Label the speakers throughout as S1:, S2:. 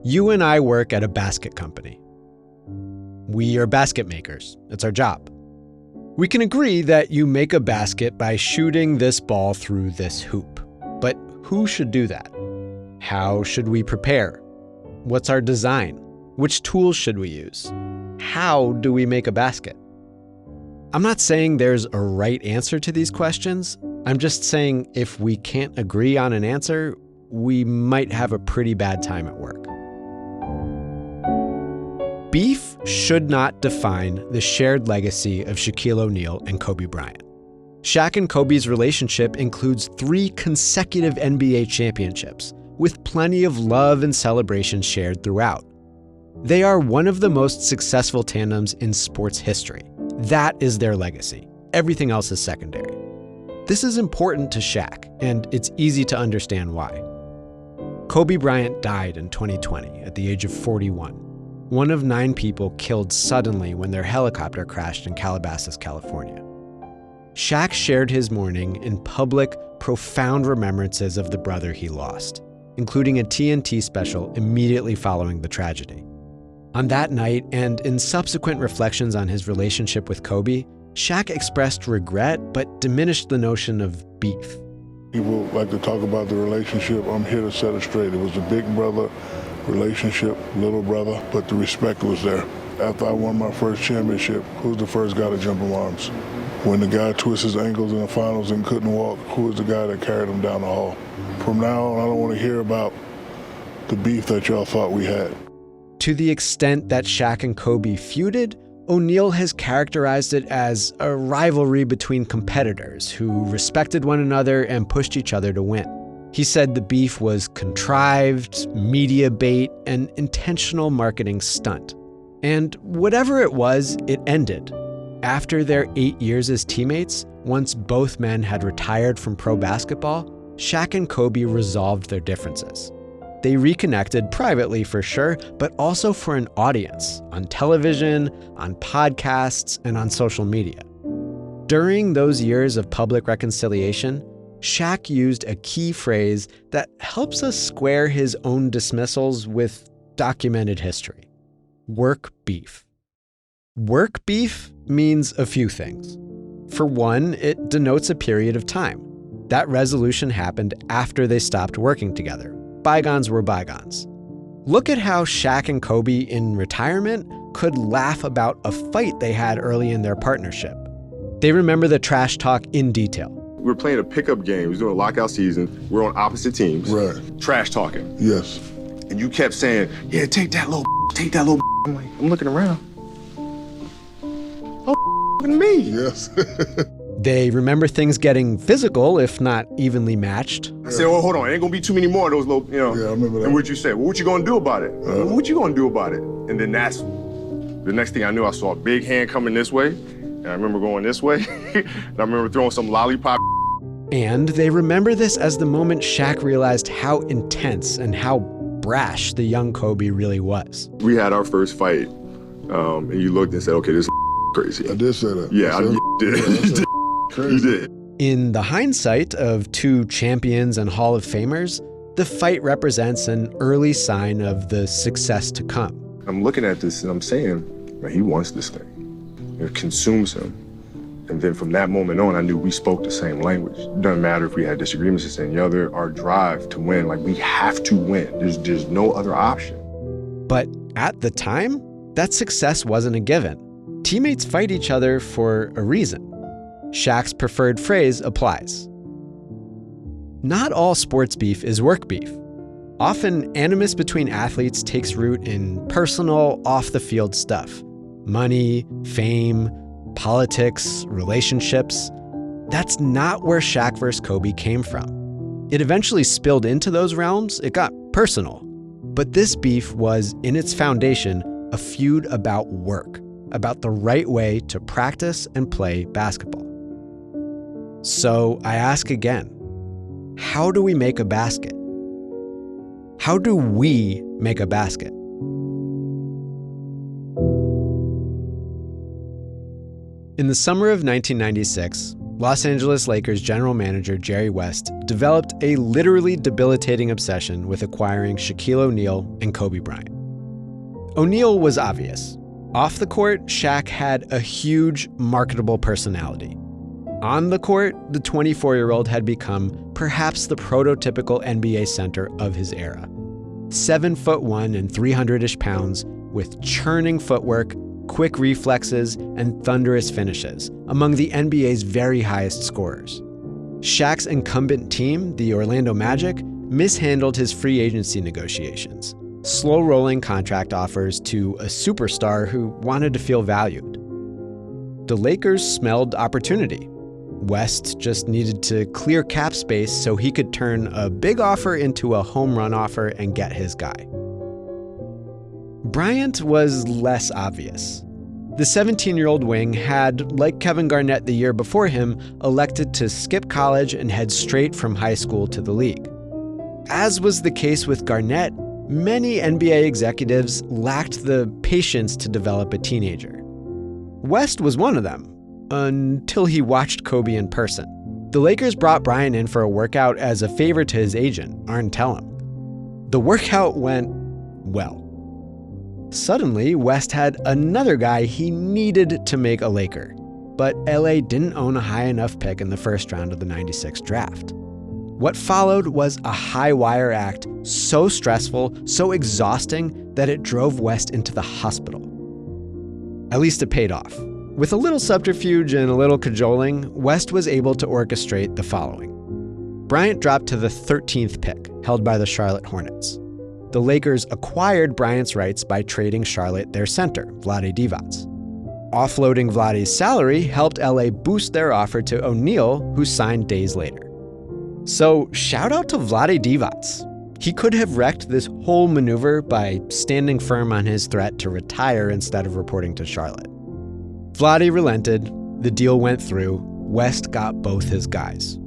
S1: You and I work at a basket company. We are basket makers. It's our job. We can agree that you make a basket by shooting this ball through this hoop. But who should do that? How should we prepare? What's our design? Which tools should we use? How do we make a basket? I'm not saying there's a right answer to these questions. I'm just saying if we can't agree on an answer, we might have a pretty bad time at work. Beef should not define the shared legacy of Shaquille O'Neal and Kobe Bryant. Shaq and Kobe's relationship includes 3 consecutive NBA championships, with plenty of love and celebration shared throughout. They are one of the most successful tandems in sports history. That is their legacy. Everything else is secondary. This is important to Shaq, and it's easy to understand why. Kobe Bryant died in 2020 at the age of 41. One of 9 people killed suddenly when their helicopter crashed in Calabasas, California. Shaq shared his mourning in public, profound remembrances of the brother he lost, including a TNT special immediately following the tragedy. On that night, and in subsequent reflections on his relationship with Kobe, Shaq expressed regret but diminished the notion of beef.
S2: People like to talk about the relationship. I'm here to set it straight. It was a big brother relationship, little brother, but the respect was there. After I won my first championship, who's the first guy to jump in arms? When the guy twisted his ankles in the finals and couldn't walk, who was the guy that carried him down the hall? From now on, I don't want to hear about the beef that y'all thought we had.
S1: To the extent that Shaq and Kobe feuded, O'Neal has characterized it as a rivalry between competitors who respected one another and pushed each other to win. He said the beef was contrived, media bait, and intentional marketing stunt. And whatever it was, it ended. After their 8 years as teammates, once both men had retired from pro basketball, Shaq and Kobe resolved their differences. They reconnected privately for sure, but also for an audience, on television, on podcasts, and on social media. During those years of public reconciliation, Shaq used a key phrase that helps us square his own dismissals with documented history: work beef. Work beef means a few things. For one, it denotes a period of time. That resolution happened after they stopped working together. Bygones were bygones. Look at how Shaq and Kobe in retirement could laugh about a fight they had early in their partnership. They remember the trash talk in detail.
S3: We were playing a pickup game. We was doing a lockout season. We're on opposite teams.
S2: Right.
S3: Trash talking.
S2: Yes.
S3: And you kept saying, yeah, take that little take that little I'm like, I'm looking around. Oh, at me.
S2: Yes.
S1: They remember things getting physical, if not evenly matched.
S3: I said, oh, hold on, ain't gonna be too many more of those little,
S2: Yeah, I remember that.
S3: And what you said, well, what you gonna do about it? What you gonna do about it? And then that's, the next thing I knew, I saw a big hand coming this way, and I remember going this way, and I remember throwing some lollipop.
S1: And they remember this as the moment Shaq realized how intense and how brash the young Kobe really was.
S3: We had our first fight, and you looked and said, okay, this is crazy.
S2: I did say that.
S3: Yeah, I did.
S2: Yeah,
S3: You did.
S2: crazy.
S3: You did.
S1: In the hindsight of 2 champions and Hall of Famers, the fight represents an early sign of the success to come.
S3: I'm looking at this and I'm saying, man, he wants this thing. It consumes him. And then from that moment on, I knew we spoke the same language. It doesn't matter if we had disagreements this and the other, our drive to win, like we have to win. There's no other option.
S1: But at the time, that success wasn't a given. Teammates fight each other for a reason. Shaq's preferred phrase applies. Not all sports beef is work beef. Often, animus between athletes takes root in personal, off-the-field stuff. Money, fame, politics, relationships. That's not where Shaq vs. Kobe came from. It eventually spilled into those realms. It got personal. But this beef was, in its foundation, a feud about work, about the right way to practice and play basketball. So I ask again, how do we make a basket? How do we make a basket? In the summer of 1996, Los Angeles Lakers general manager Jerry West developed a literally debilitating obsession with acquiring Shaquille O'Neal and Kobe Bryant. O'Neal was obvious. Off the court, Shaq had a huge, marketable personality. On the court, the 24-year-old had become perhaps the prototypical NBA center of his era. 7'1" and 300-ish pounds, with churning footwork, quick reflexes, and thunderous finishes, among the NBA's very highest scorers. Shaq's incumbent team, the Orlando Magic, mishandled his free agency negotiations, slow-rolling contract offers to a superstar who wanted to feel valued. The Lakers smelled opportunity. West just needed to clear cap space so he could turn a big offer into a home run offer and get his guy. Bryant was less obvious. The 17-year-old wing had, like Kevin Garnett the year before him, elected to skip college and head straight from high school to the league. As was the case with Garnett, many NBA executives lacked the patience to develop a teenager. West was one of them, until he watched Kobe in person. The Lakers brought Bryant in for a workout as a favor to his agent, Arn Tellem. The workout went well. Suddenly, West had another guy he needed to make a Laker, but LA didn't own a high enough pick in the first round of the '96 draft. What followed was a high-wire act so stressful, so exhausting, that it drove West into the hospital. At least it paid off. With a little subterfuge and a little cajoling, West was able to orchestrate the following. Bryant dropped to the 13th pick, held by the Charlotte Hornets. The Lakers acquired Bryant's rights by trading Charlotte their center, Vlade Divac. Offloading Vlade's salary helped LA boost their offer to O'Neal, who signed days later. So shout out to Vlade Divac. He could have wrecked this whole maneuver by standing firm on his threat to retire instead of reporting to Charlotte. Vlade relented, the deal went through, West got both his guys.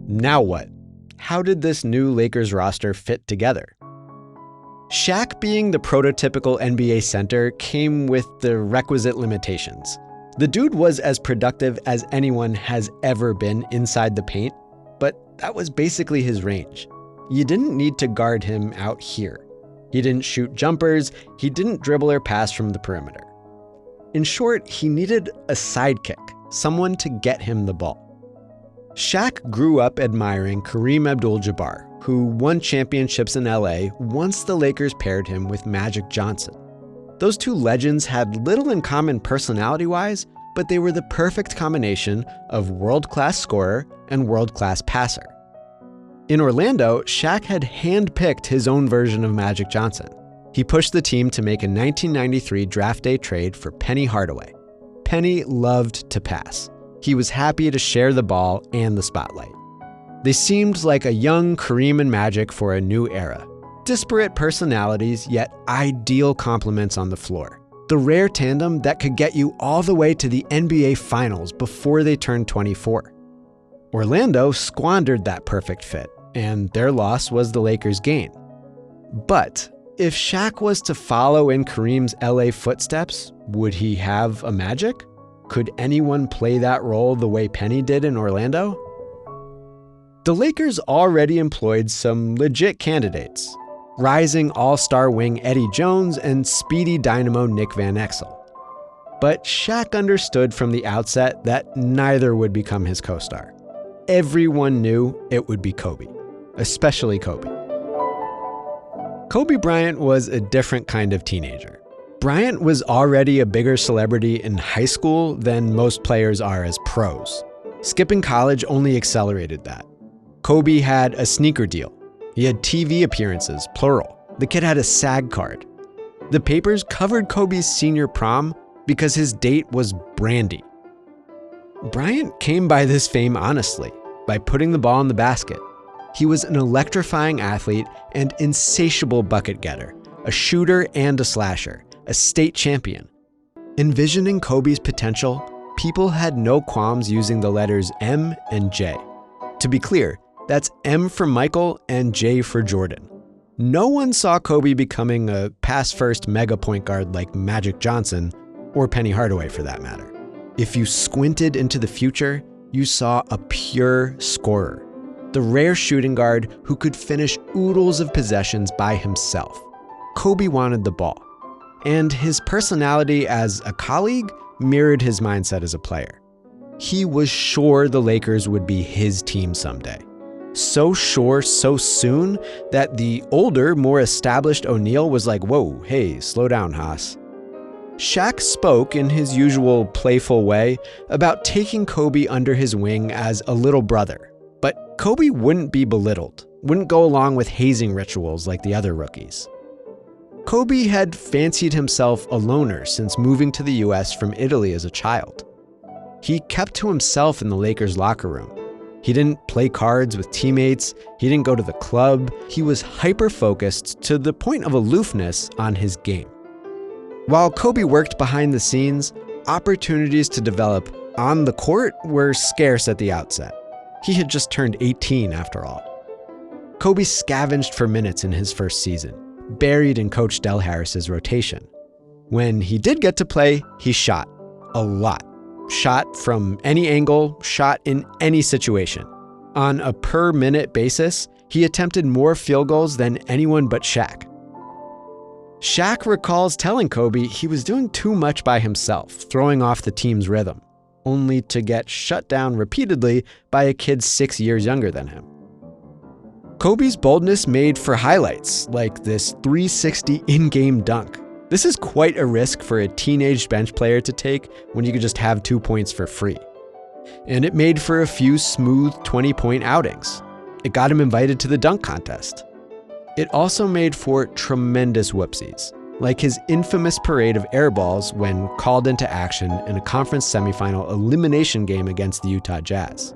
S1: Now what? How did this new Lakers roster fit together? Shaq being the prototypical NBA center came with the requisite limitations. The dude was as productive as anyone has ever been inside the paint, but that was basically his range. You didn't need to guard him out here. He didn't shoot jumpers, he didn't dribble or pass from the perimeter. In short, he needed a sidekick, someone to get him the ball. Shaq grew up admiring Kareem Abdul-Jabbar, who won championships in LA once the Lakers paired him with Magic Johnson. Those two legends had little in common personality-wise, but they were the perfect combination of world-class scorer and world-class passer. In Orlando, Shaq had handpicked his own version of Magic Johnson. He pushed the team to make a 1993 draft day trade for Penny Hardaway. Penny loved to pass. He was happy to share the ball and the spotlight. They seemed like a young Kareem and Magic for a new era. Disparate personalities, yet ideal complements on the floor. The rare tandem that could get you all the way to the NBA Finals before they turned 24. Orlando squandered that perfect fit, and their loss was the Lakers' gain. But if Shaq was to follow in Kareem's LA footsteps, would he have a Magic? Could anyone play that role the way Penny did in Orlando? The Lakers already employed some legit candidates: rising all-star wing Eddie Jones and speedy dynamo Nick Van Exel. But Shaq understood from the outset that neither would become his co-star. Everyone knew it would be Kobe, especially Kobe. Kobe Bryant was a different kind of teenager. Bryant was already a bigger celebrity in high school than most players are as pros. Skipping college only accelerated that. Kobe had a sneaker deal. He had TV appearances, plural. The kid had a SAG card. The papers covered Kobe's senior prom because his date was Brandy. Bryant came by this fame honestly, by putting the ball in the basket. He was an electrifying athlete and insatiable bucket getter, a shooter and a slasher, a state champion. Envisioning Kobe's potential, people had no qualms using the letters M and J. To be clear, that's M for Michael and J for Jordan. No one saw Kobe becoming a pass-first mega point guard like Magic Johnson, or Penny Hardaway for that matter. If you squinted into the future, you saw a pure scorer, the rare shooting guard who could finish oodles of possessions by himself. Kobe wanted the ball, and his personality as a colleague mirrored his mindset as a player. He was sure the Lakers would be his team someday. So sure so soon that the older, more established O'Neal was like, "Whoa, hey, slow down, Haas." Shaq spoke in his usual playful way about taking Kobe under his wing as a little brother. But Kobe wouldn't be belittled, wouldn't go along with hazing rituals like the other rookies. Kobe had fancied himself a loner since moving to the US from Italy as a child. He kept to himself in the Lakers locker room. He didn't play cards with teammates, he didn't go to the club, he was hyper-focused to the point of aloofness on his game. While Kobe worked behind the scenes, opportunities to develop on the court were scarce at the outset. He had just turned 18 after all. Kobe scavenged for minutes in his first season, buried in Coach Del Harris's rotation. When he did get to play, he shot. A lot. Shot from any angle, shot in any situation. On a per-minute basis, he attempted more field goals than anyone but Shaq. Shaq recalls telling Kobe he was doing too much by himself, throwing off the team's rhythm, only to get shut down repeatedly by a kid 6 years younger than him. Kobe's boldness made for highlights, like this 360 in-game dunk. This is quite a risk for a teenage bench player to take when you could just have 2 points for free. And it made for a few smooth 20-point outings. It got him invited to the dunk contest. It also made for tremendous whoopsies, like his infamous parade of air balls when called into action in a conference semifinal elimination game against the Utah Jazz.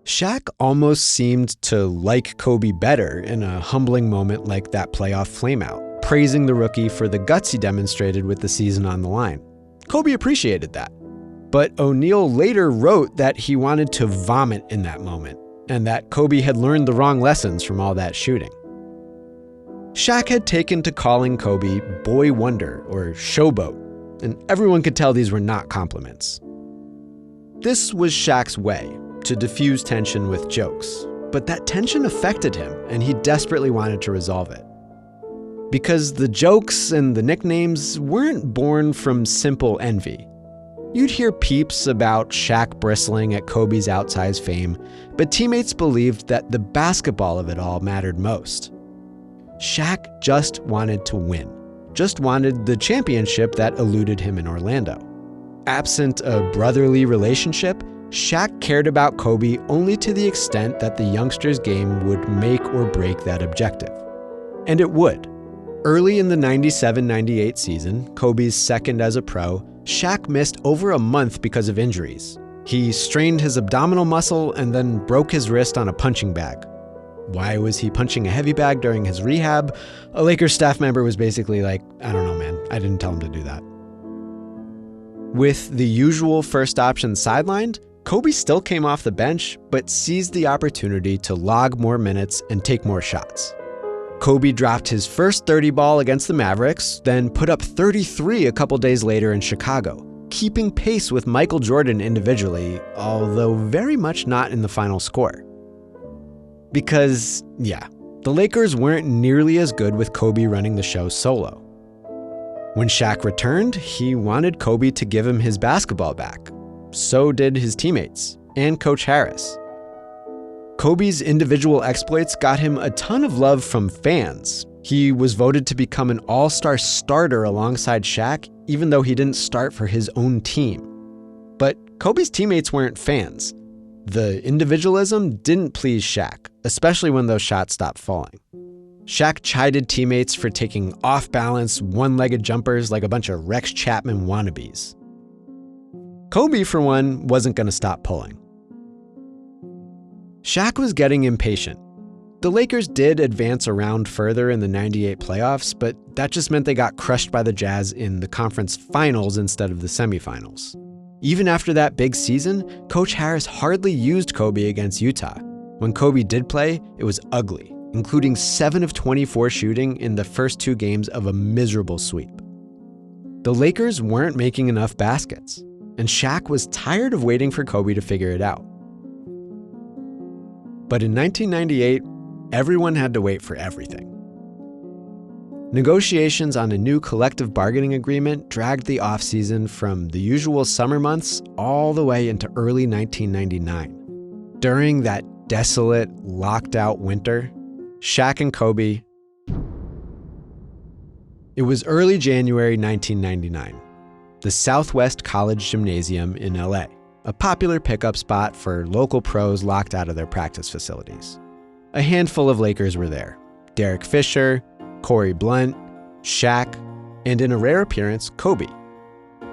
S1: Shaq almost seemed to like Kobe better in a humbling moment like that playoff flameout, praising the rookie for the guts he demonstrated with the season on the line. Kobe appreciated that. But O'Neal later wrote that he wanted to vomit in that moment, and that Kobe had learned the wrong lessons from all that shooting. Shaq had taken to calling Kobe Boy Wonder or Showboat, and everyone could tell these were not compliments. This was Shaq's way, to diffuse tension with jokes, but that tension affected him, and he desperately wanted to resolve it. Because the jokes and the nicknames weren't born from simple envy. You'd hear peeps about Shaq bristling at Kobe's outsized fame, but teammates believed that the basketball of it all mattered most. Shaq just wanted to win, just wanted the championship that eluded him in Orlando. Absent a brotherly relationship, Shaq cared about Kobe only to the extent that the youngster's game would make or break that objective. And it would. Early in the 97-98 season, Kobe's second as a pro, Shaq missed over a month because of injuries. He strained his abdominal muscle and then broke his wrist on a punching bag. Why was he punching a heavy bag during his rehab? A Lakers staff member was basically like, "I don't know, man. I didn't tell him to do that." With the usual first option sidelined, Kobe still came off the bench, but seized the opportunity to log more minutes and take more shots. Kobe dropped his first 30 ball against the Mavericks, then put up 33 a couple days later in Chicago, keeping pace with Michael Jordan individually, although very much not in the final score. Because, yeah, the Lakers weren't nearly as good with Kobe running the show solo. When Shaq returned, he wanted Kobe to give him his basketball back. So did his teammates, and Coach Harris. Kobe's individual exploits got him a ton of love from fans. He was voted to become an all-star starter alongside Shaq, even though he didn't start for his own team. But Kobe's teammates weren't fans. The individualism didn't please Shaq, especially when those shots stopped falling. Shaq chided teammates for taking off-balance, one-legged jumpers like a bunch of Rex Chapman wannabes. Kobe, for one, wasn't going to stop pulling. Shaq was getting impatient. The Lakers did advance a round further in the 98 playoffs, but that just meant they got crushed by the Jazz in the conference finals instead of the semifinals. Even after that big season, Coach Harris hardly used Kobe against Utah. When Kobe did play, it was ugly, including 7 of 24 shooting in the first 2 games of a miserable sweep. The Lakers weren't making enough baskets. and Shaq was tired of waiting for Kobe to figure it out. But in 1998, everyone had to wait for everything. Negotiations on a new collective bargaining agreement dragged the offseason from the usual summer months all the way into early 1999. During that desolate, locked-out winter, Shaq and Kobe. It was early January 1999. The Southwest College Gymnasium in LA, a popular pickup spot for local pros locked out of their practice facilities. A handful of Lakers were there: Derek Fisher, Corey Blunt, Shaq, and in a rare appearance, Kobe.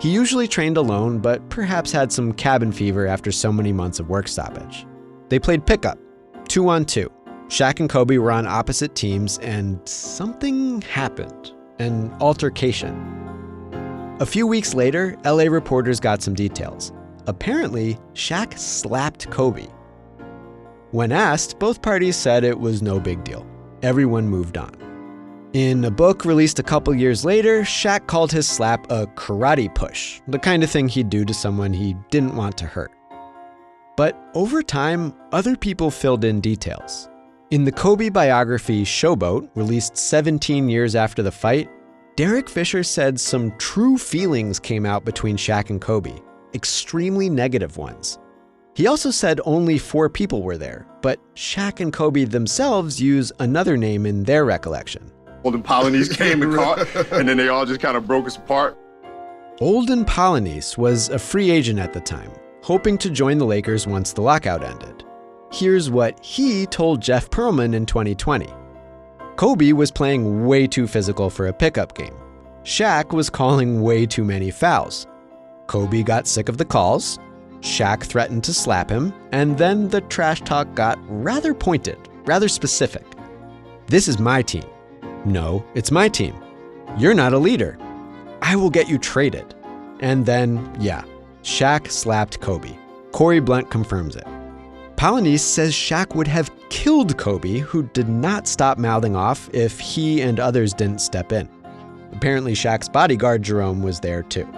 S1: He usually trained alone, but perhaps had some cabin fever after so many months of work stoppage. They played pickup, 2-on-2. Shaq and Kobe were on opposite teams, and something happened, an altercation. A few weeks later, LA reporters got some details. Apparently, Shaq slapped Kobe. When asked, both parties said it was no big deal. Everyone moved on. In a book released a couple years later, Shaq called his slap a karate push, the kind of thing he'd do to someone he didn't want to hurt. But over time, other people filled in details. In the Kobe biography Showboat, released 17 years after the fight, Derek Fisher said some true feelings came out between Shaq and Kobe, extremely negative ones. He also said only 4 people were there, but Shaq and Kobe themselves use another name in their recollection.
S3: Olden Polynice came and caught, and then they all just kind of broke us apart.
S1: Olden Polynice was a free agent at the time, hoping to join the Lakers once the lockout ended. Here's what he told Jeff Pearlman in 2020. Kobe was playing way too physical for a pickup game. Shaq was calling way too many fouls. Kobe got sick of the calls. Shaq threatened to slap him, and then the trash talk got rather pointed, rather specific. This is my team. No, it's my team. You're not a leader. I will get you traded. And then, yeah, Shaq slapped Kobe. Corey Blunt confirms it. Polynice says Shaq would have killed Kobe, who did not stop mouthing off if he and others didn't step in. Apparently, Shaq's bodyguard, Jerome, was there too.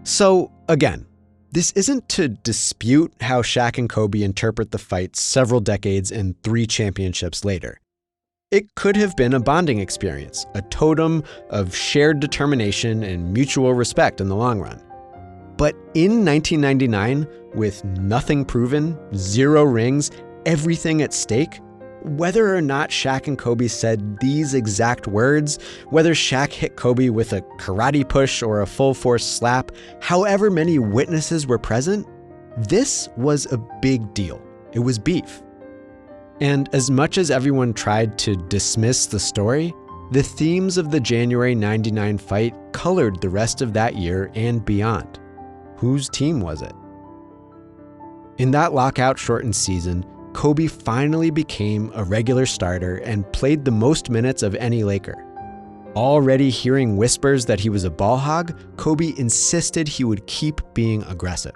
S1: So, again, this isn't to dispute how Shaq and Kobe interpret the fight several decades and 3 championships later. It could have been a bonding experience, a totem of shared determination and mutual respect in the long run. But in 1999, with nothing proven, 0 rings, everything at stake, whether or not Shaq and Kobe said these exact words, whether Shaq hit Kobe with a karate push or a full-force slap, however many witnesses were present, this was a big deal. It was beef. And as much as everyone tried to dismiss the story, the themes of the January '99 fight colored the rest of that year and beyond. Whose team was it? In that lockout-shortened season, Kobe finally became a regular starter and played the most minutes of any Laker. Already hearing whispers that he was a ball hog, Kobe insisted he would keep being aggressive.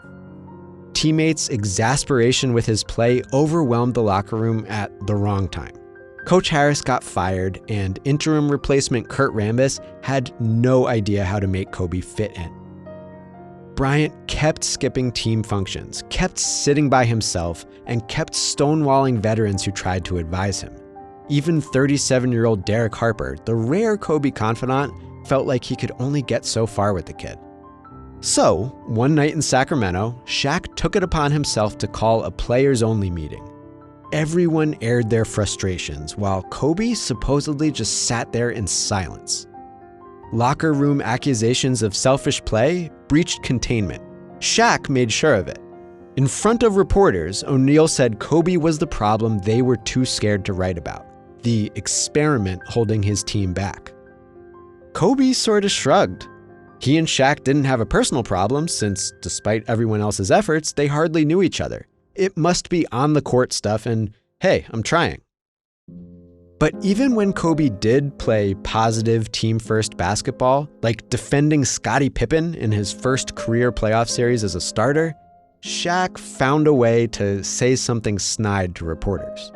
S1: Teammates' exasperation with his play overwhelmed the locker room at the wrong time. Coach Harris got fired, and interim replacement Kurt Rambis had no idea how to make Kobe fit in. Bryant kept skipping team functions, kept sitting by himself, and kept stonewalling veterans who tried to advise him. Even 37-year-old Derek Harper, the rare Kobe confidant, felt like he could only get so far with the kid. So, one night in Sacramento, Shaq took it upon himself to call a players-only meeting. Everyone aired their frustrations, while Kobe supposedly just sat there in silence. Locker room accusations of selfish play breached containment. Shaq made sure of it. In front of reporters, O'Neal said Kobe was the problem they were too scared to write about, the experiment holding his team back. Kobe sort of shrugged. He and Shaq didn't have a personal problem since, despite everyone else's efforts, they hardly knew each other. It must be on-the-court stuff and, hey, I'm trying. But even when Kobe did play positive team-first basketball, like defending Scottie Pippen in his first career playoff series as a starter, Shaq found a way to say something snide to reporters.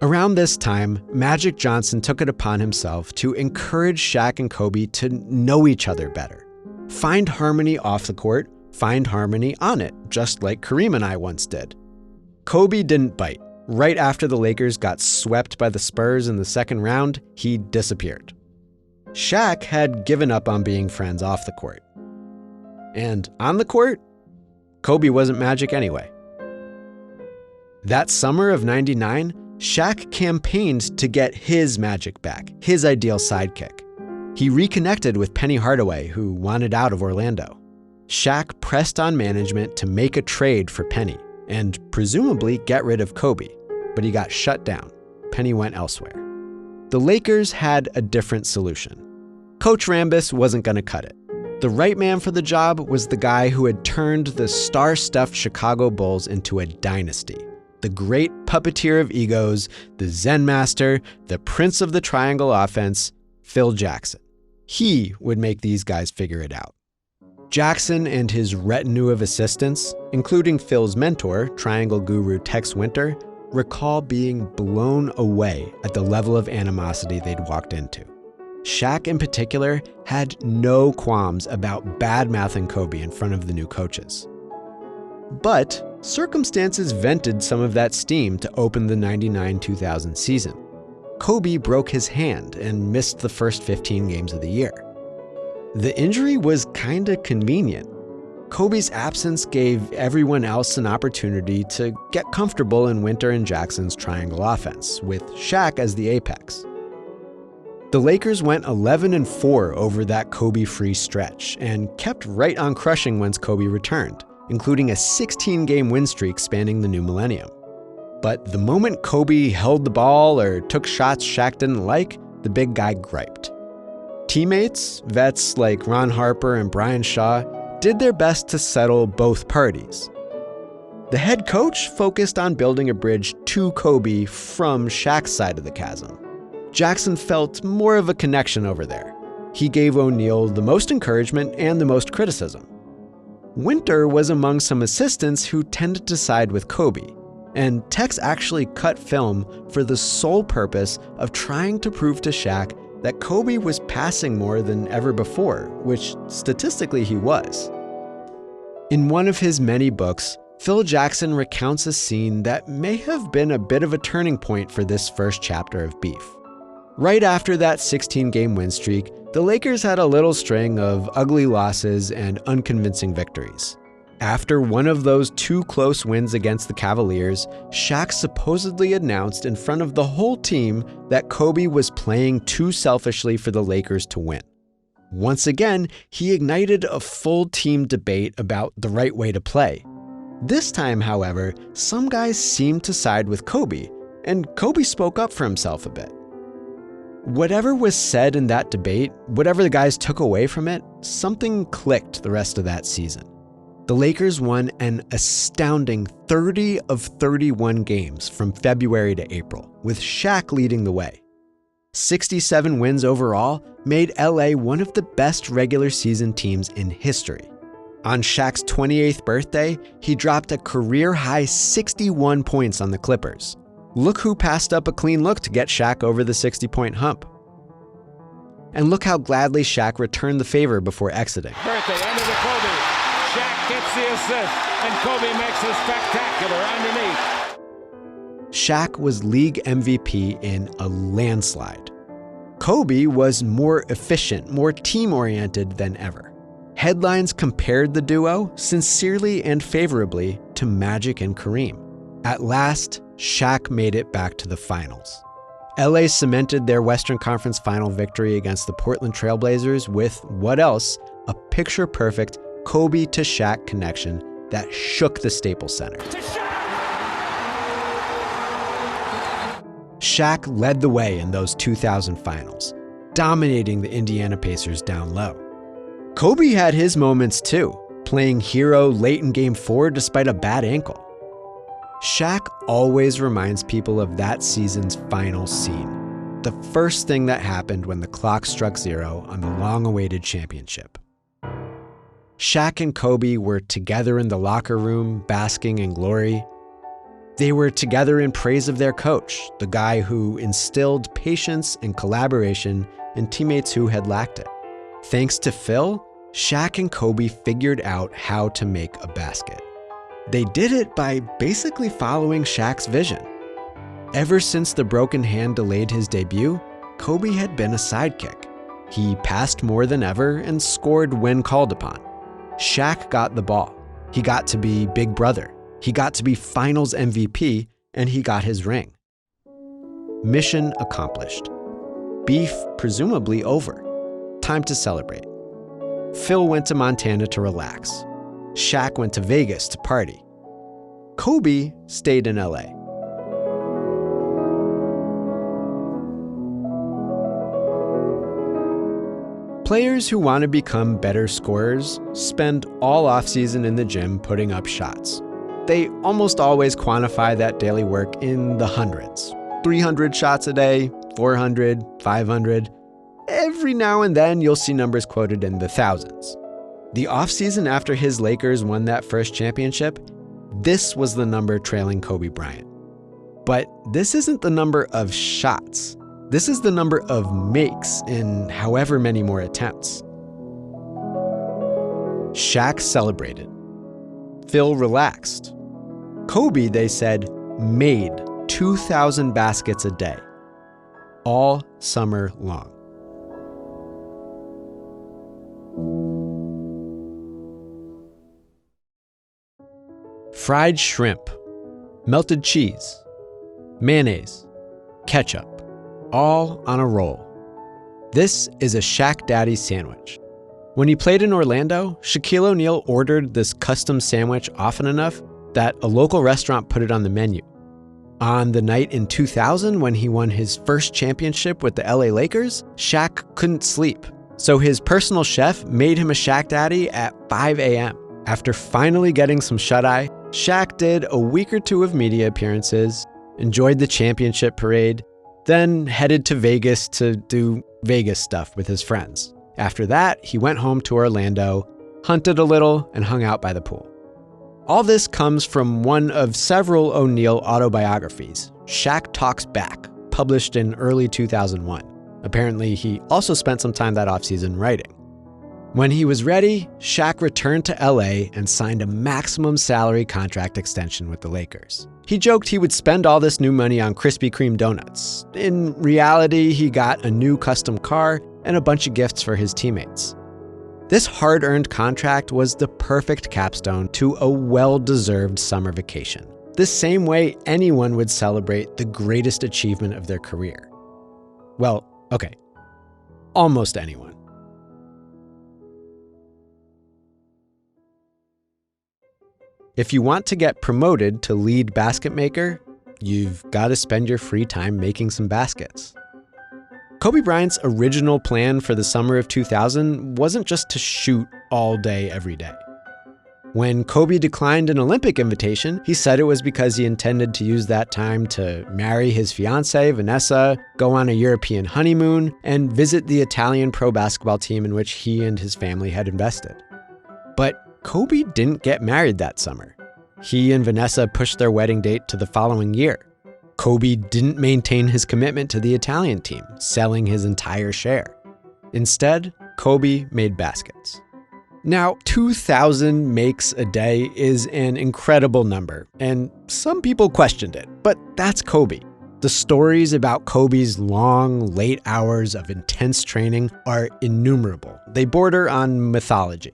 S1: Around this time, Magic Johnson took it upon himself to encourage Shaq and Kobe to know each other better. Find harmony off the court, find harmony on it, just like Kareem and I once did. Kobe didn't bite. Right after the Lakers got swept by the Spurs in the second round, he disappeared. Shaq had given up on being friends off the court. And on the court, Kobe wasn't Magic anyway. That summer of '99, Shaq campaigned to get his Magic back, his ideal sidekick. He reconnected with Penny Hardaway, who wanted out of Orlando. Shaq pressed on management to make a trade for Penny and presumably get rid of Kobe, but he got shut down. Penny went elsewhere. The Lakers had a different solution. Coach Rambis wasn't going to cut it. The right man for the job was the guy who had turned the star-stuffed Chicago Bulls into a dynasty. The great puppeteer of egos, the Zen master, the prince of the triangle offense, Phil Jackson. He would make these guys figure it out. Jackson and his retinue of assistants, including Phil's mentor, triangle guru Tex Winter, recall being blown away at the level of animosity they'd walked into. Shaq in particular had no qualms about bad-mouthing Kobe in front of the new coaches. But circumstances vented some of that steam to open the 99-2000 season. Kobe broke his hand and missed the first 15 games of the year. The injury was kinda convenient. Kobe's absence gave everyone else an opportunity to get comfortable in Winter and Jackson's triangle offense, with Shaq as the apex. The Lakers went 11-4 over that Kobe-free stretch and kept right on crushing once Kobe returned, including a 16-game win streak spanning the new millennium. But the moment Kobe held the ball or took shots Shaq didn't like, the big guy griped. Teammates, vets like Ron Harper and Brian Shaw, did their best to settle both parties. The head coach focused on building a bridge to Kobe from Shaq's side of the chasm. Jackson felt more of a connection over there. He gave O'Neal the most encouragement and the most criticism. Winter was among some assistants who tended to side with Kobe, and Tex actually cut film for the sole purpose of trying to prove to Shaq that Kobe was passing more than ever before, which statistically he was. In one of his many books, Phil Jackson recounts a scene that may have been a bit of a turning point for this first chapter of beef. Right after that 16-game win streak, the Lakers had a little string of ugly losses and unconvincing victories. After one of those two close wins against the Cavaliers, Shaq supposedly announced in front of the whole team that Kobe was playing too selfishly for the Lakers to win. Once again, he ignited a full team debate about the right way to play. This time, however, some guys seemed to side with Kobe, and Kobe spoke up for himself a bit. Whatever was said in that debate, whatever the guys took away from it, something clicked the rest of that season. The Lakers won an astounding 30 of 31 games from February to April, with Shaq leading the way. 67 wins overall made LA one of the best regular season teams in history. On Shaq's 28th birthday, he dropped a career-high 61 points on the Clippers. Look who passed up a clean look to get Shaq over the 60-point hump. And look how gladly Shaq returned the favor before exiting.
S4: Birthday, end of the Kobe. Shaq gets the assist, and Kobe makes a spectacular underneath.
S1: Shaq was league MVP in a landslide. Kobe was more efficient, more team-oriented than ever. Headlines compared the duo sincerely and favorably to Magic and Kareem. At last, Shaq made it back to the finals. LA cemented their Western Conference final victory against the Portland Trailblazers with, what else, a picture-perfect Kobe to Shaq connection that shook the Staples Center. Shaq led the way in those 2000 finals, dominating the Indiana Pacers down low. Kobe had his moments too, playing hero late in Game 4 despite a bad ankle. Shaq always reminds people of that season's final scene, the first thing that happened when the clock struck 0 on the long-awaited championship. Shaq and Kobe were together in the locker room, basking in glory. They were together in praise of their coach, the guy who instilled patience and collaboration in teammates who had lacked it. Thanks to Phil, Shaq and Kobe figured out how to make a basket. They did it by basically following Shaq's vision. Ever since the broken hand delayed his debut, Kobe had been a sidekick. He passed more than ever and scored when called upon. Shaq got the ball. He got to be big brother. He got to be finals MVP, and he got his ring. Mission accomplished. Beef presumably over. Time to celebrate. Phil went to Montana to relax. Shaq went to Vegas to party. Kobe stayed in LA. Players who want to become better scorers spend all offseason in the gym putting up shots. They almost always quantify that daily work in the hundreds. 300 shots a day, 400, 500. Every now and then you'll see numbers quoted in the thousands. The offseason after his Lakers won that first championship, this was the number trailing Kobe Bryant. But this isn't the number of shots. This is the number of makes in however many more attempts. Shaq celebrated. Phil relaxed. Kobe, they said, made 2,000 baskets a day, all summer long. Fried shrimp, melted cheese, mayonnaise, ketchup, all on a roll. This is a Shaq Daddy sandwich. When he played in Orlando, Shaquille O'Neal ordered this custom sandwich often enough that a local restaurant put it on the menu. On the night in 2000 when he won his first championship with the LA Lakers, Shaq couldn't sleep. So his personal chef made him a Shaq Daddy at 5 a.m. After finally getting some shut-eye, Shaq did a week or two of media appearances, enjoyed the championship parade, then headed to Vegas to do Vegas stuff with his friends. After that, he went home to Orlando, hunted a little, and hung out by the pool. All this comes from one of several O'Neal autobiographies, Shaq Talks Back, published in early 2001. Apparently, he also spent some time that offseason writing. When he was ready, Shaq returned to LA and signed a maximum salary contract extension with the Lakers. He joked he would spend all this new money on Krispy Kreme donuts. In reality, he got a new custom car and a bunch of gifts for his teammates. This hard-earned contract was the perfect capstone to a well-deserved summer vacation, the same way anyone would celebrate the greatest achievement of their career. Well, okay, almost anyone. If you want to get promoted to lead basket maker, you've got to spend your free time making some baskets. Kobe Bryant's original plan for the summer of 2000 wasn't just to shoot all day, every day. When Kobe declined an Olympic invitation, he said it was because he intended to use that time to marry his fiancée, Vanessa, go on a European honeymoon, and visit the Italian pro basketball team in which he and his family had invested. But Kobe didn't get married that summer. He and Vanessa pushed their wedding date to the following year. Kobe didn't maintain his commitment to the Italian team, selling his entire share. Instead, Kobe made baskets. Now, 2,000 makes a day is an incredible number, and some people questioned it, but that's Kobe. The stories about Kobe's long, late hours of intense training are innumerable. They border on mythology.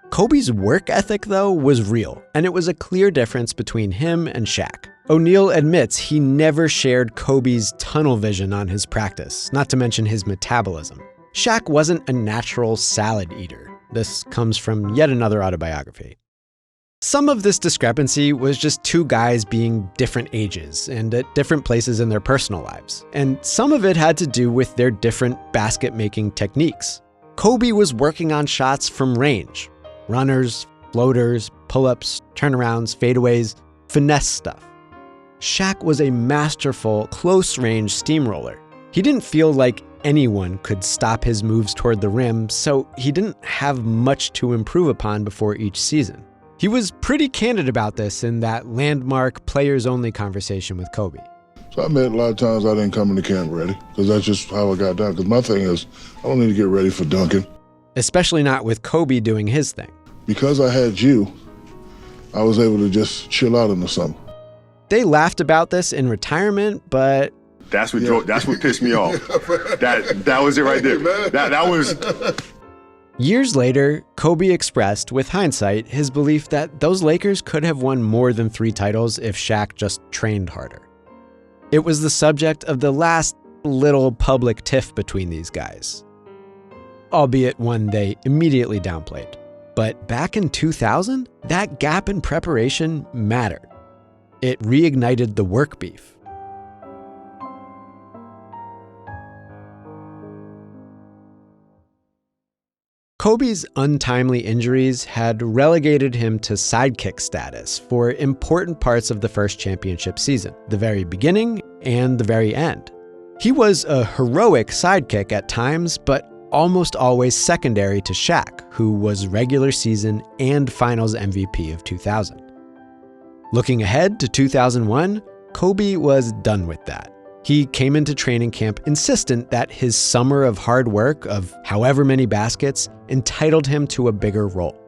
S1: Kobe's work ethic, though, was real, and it was a clear difference between him and Shaq. O'Neal admits he never shared Kobe's tunnel vision on his practice, not to mention his metabolism. Shaq wasn't a natural salad eater. This comes from yet another autobiography. Some of this discrepancy was just two guys being different ages and at different places in their personal lives. And some of it had to do with their different basket-making techniques. Kobe was working on shots from range. Runners, floaters, pull-ups, turnarounds, fadeaways, finesse stuff. Shaq was a masterful, close-range steamroller. He didn't feel like anyone could stop his moves toward the rim, so he didn't have much to improve upon before each season. He was pretty candid about this in that landmark players-only conversation with Kobe.
S2: So I admit a lot of times I didn't come into camp ready, because that's just how I got down. Because my thing is, I don't need to get ready for dunking.
S1: especially not with Kobe doing his thing.
S2: Because I had you, I was able to just chill out in the summer.
S1: They laughed about this in retirement, but
S3: That's what pissed me off. That was it right there. That was.
S1: Years later, Kobe expressed, with hindsight, his belief that those Lakers could have won more than 3 titles if Shaq just trained harder. It was the subject of the last little public tiff between these guys, albeit one they immediately downplayed. But back in 2000, that gap in preparation mattered. It reignited the work beef. Kobe's untimely injuries had relegated him to sidekick status for important parts of the first championship season, the very beginning and the very end. He was a heroic sidekick at times, but almost always secondary to Shaq, who was regular season and finals MVP of 2000. Looking ahead to 2001, Kobe was done with that. He came into training camp insistent that his summer of hard work, of however many baskets, entitled him to a bigger role.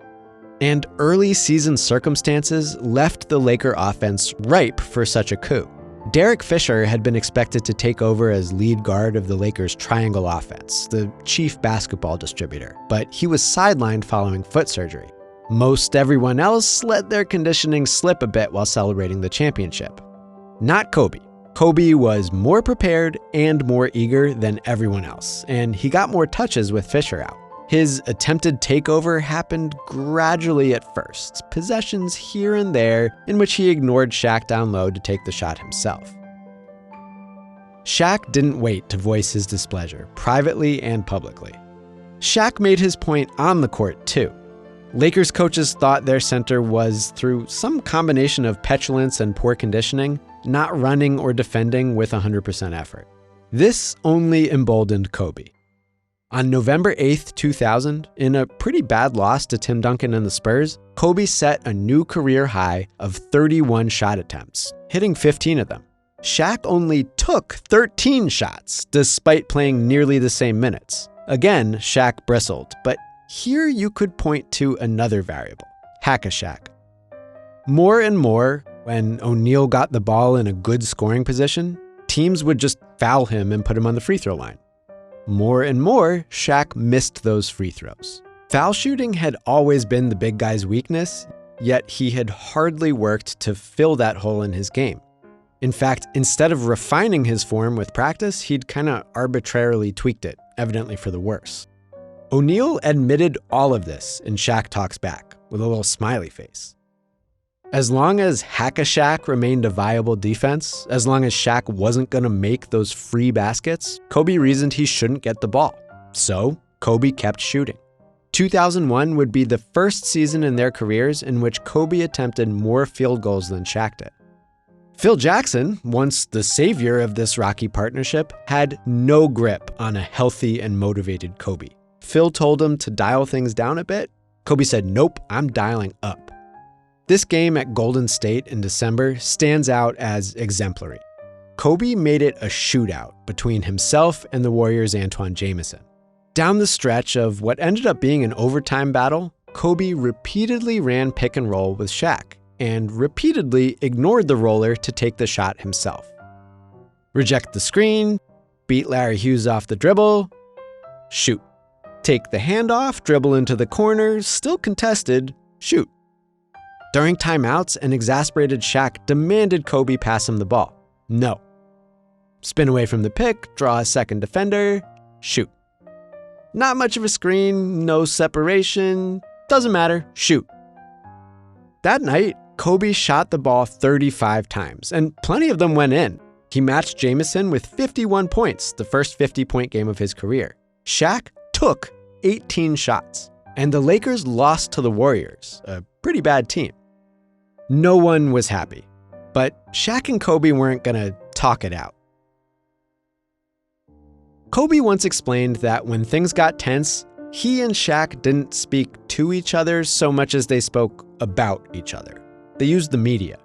S1: And early season circumstances left the Laker offense ripe for such a coup. Derek Fisher had been expected to take over as lead guard of the Lakers' triangle offense, the chief basketball distributor, but he was sidelined following foot surgery. Most everyone else let their conditioning slip a bit while celebrating the championship. Not Kobe. Kobe was more prepared and more eager than everyone else, and he got more touches with Fisher out. His attempted takeover happened gradually at first, possessions here and there in which he ignored Shaq down low to take the shot himself. Shaq didn't wait to voice his displeasure, privately and publicly. Shaq made his point on the court, too. Lakers coaches thought their center was, through some combination of petulance and poor conditioning, not running or defending with 100% effort. This only emboldened Kobe. On November 8th, 2000, in a pretty bad loss to Tim Duncan and the Spurs, Kobe set a new career high of 31 shot attempts, hitting 15 of them. Shaq only took 13 shots, despite playing nearly the same minutes. Again, Shaq bristled, but here you could point to another variable, Hack-a-Shaq. More and more, when O'Neal got the ball in a good scoring position, teams would just foul him and put him on the free throw line. More and more, Shaq missed those free throws. Foul shooting had always been the big guy's weakness, yet he had hardly worked to fill that hole in his game. In fact, instead of refining his form with practice, he'd kind of arbitrarily tweaked it, evidently for the worse. O'Neal admitted all of this in Shaq Talks Back, with a little smiley face. As long as Hack-a-Shaq remained a viable defense, as long as Shaq wasn't going to make those free baskets, Kobe reasoned he shouldn't get the ball. So, Kobe kept shooting. 2001 would be the first season in their careers in which Kobe attempted more field goals than Shaq did. Phil Jackson, once the savior of this rocky partnership, had no grip on a healthy and motivated Kobe. Phil told him to dial things down a bit. Kobe said, "Nope, I'm dialing up." This game at Golden State in December stands out as exemplary. Kobe made it a shootout between himself and the Warriors' Antoine Jamison. Down the stretch of what ended up being an overtime battle, Kobe repeatedly ran pick and roll with Shaq and repeatedly ignored the roller to take the shot himself. Reject the screen, beat Larry Hughes off the dribble, shoot. Take the handoff, dribble into the corner, still contested, shoot. During timeouts, an exasperated Shaq demanded Kobe pass him the ball. No. Spin away from the pick, draw a second defender, shoot. Not much of a screen, no separation, doesn't matter, shoot. That night, Kobe shot the ball 35 times, and plenty of them went in. He matched Jamison with 51 points, the first 50-point game of his career. Shaq took 18 shots, and the Lakers lost to the Warriors, a pretty bad team. No one was happy, but Shaq and Kobe weren't going to talk it out. Kobe once explained that when things got tense, he and Shaq didn't speak to each other so much as they spoke about each other. They used the media.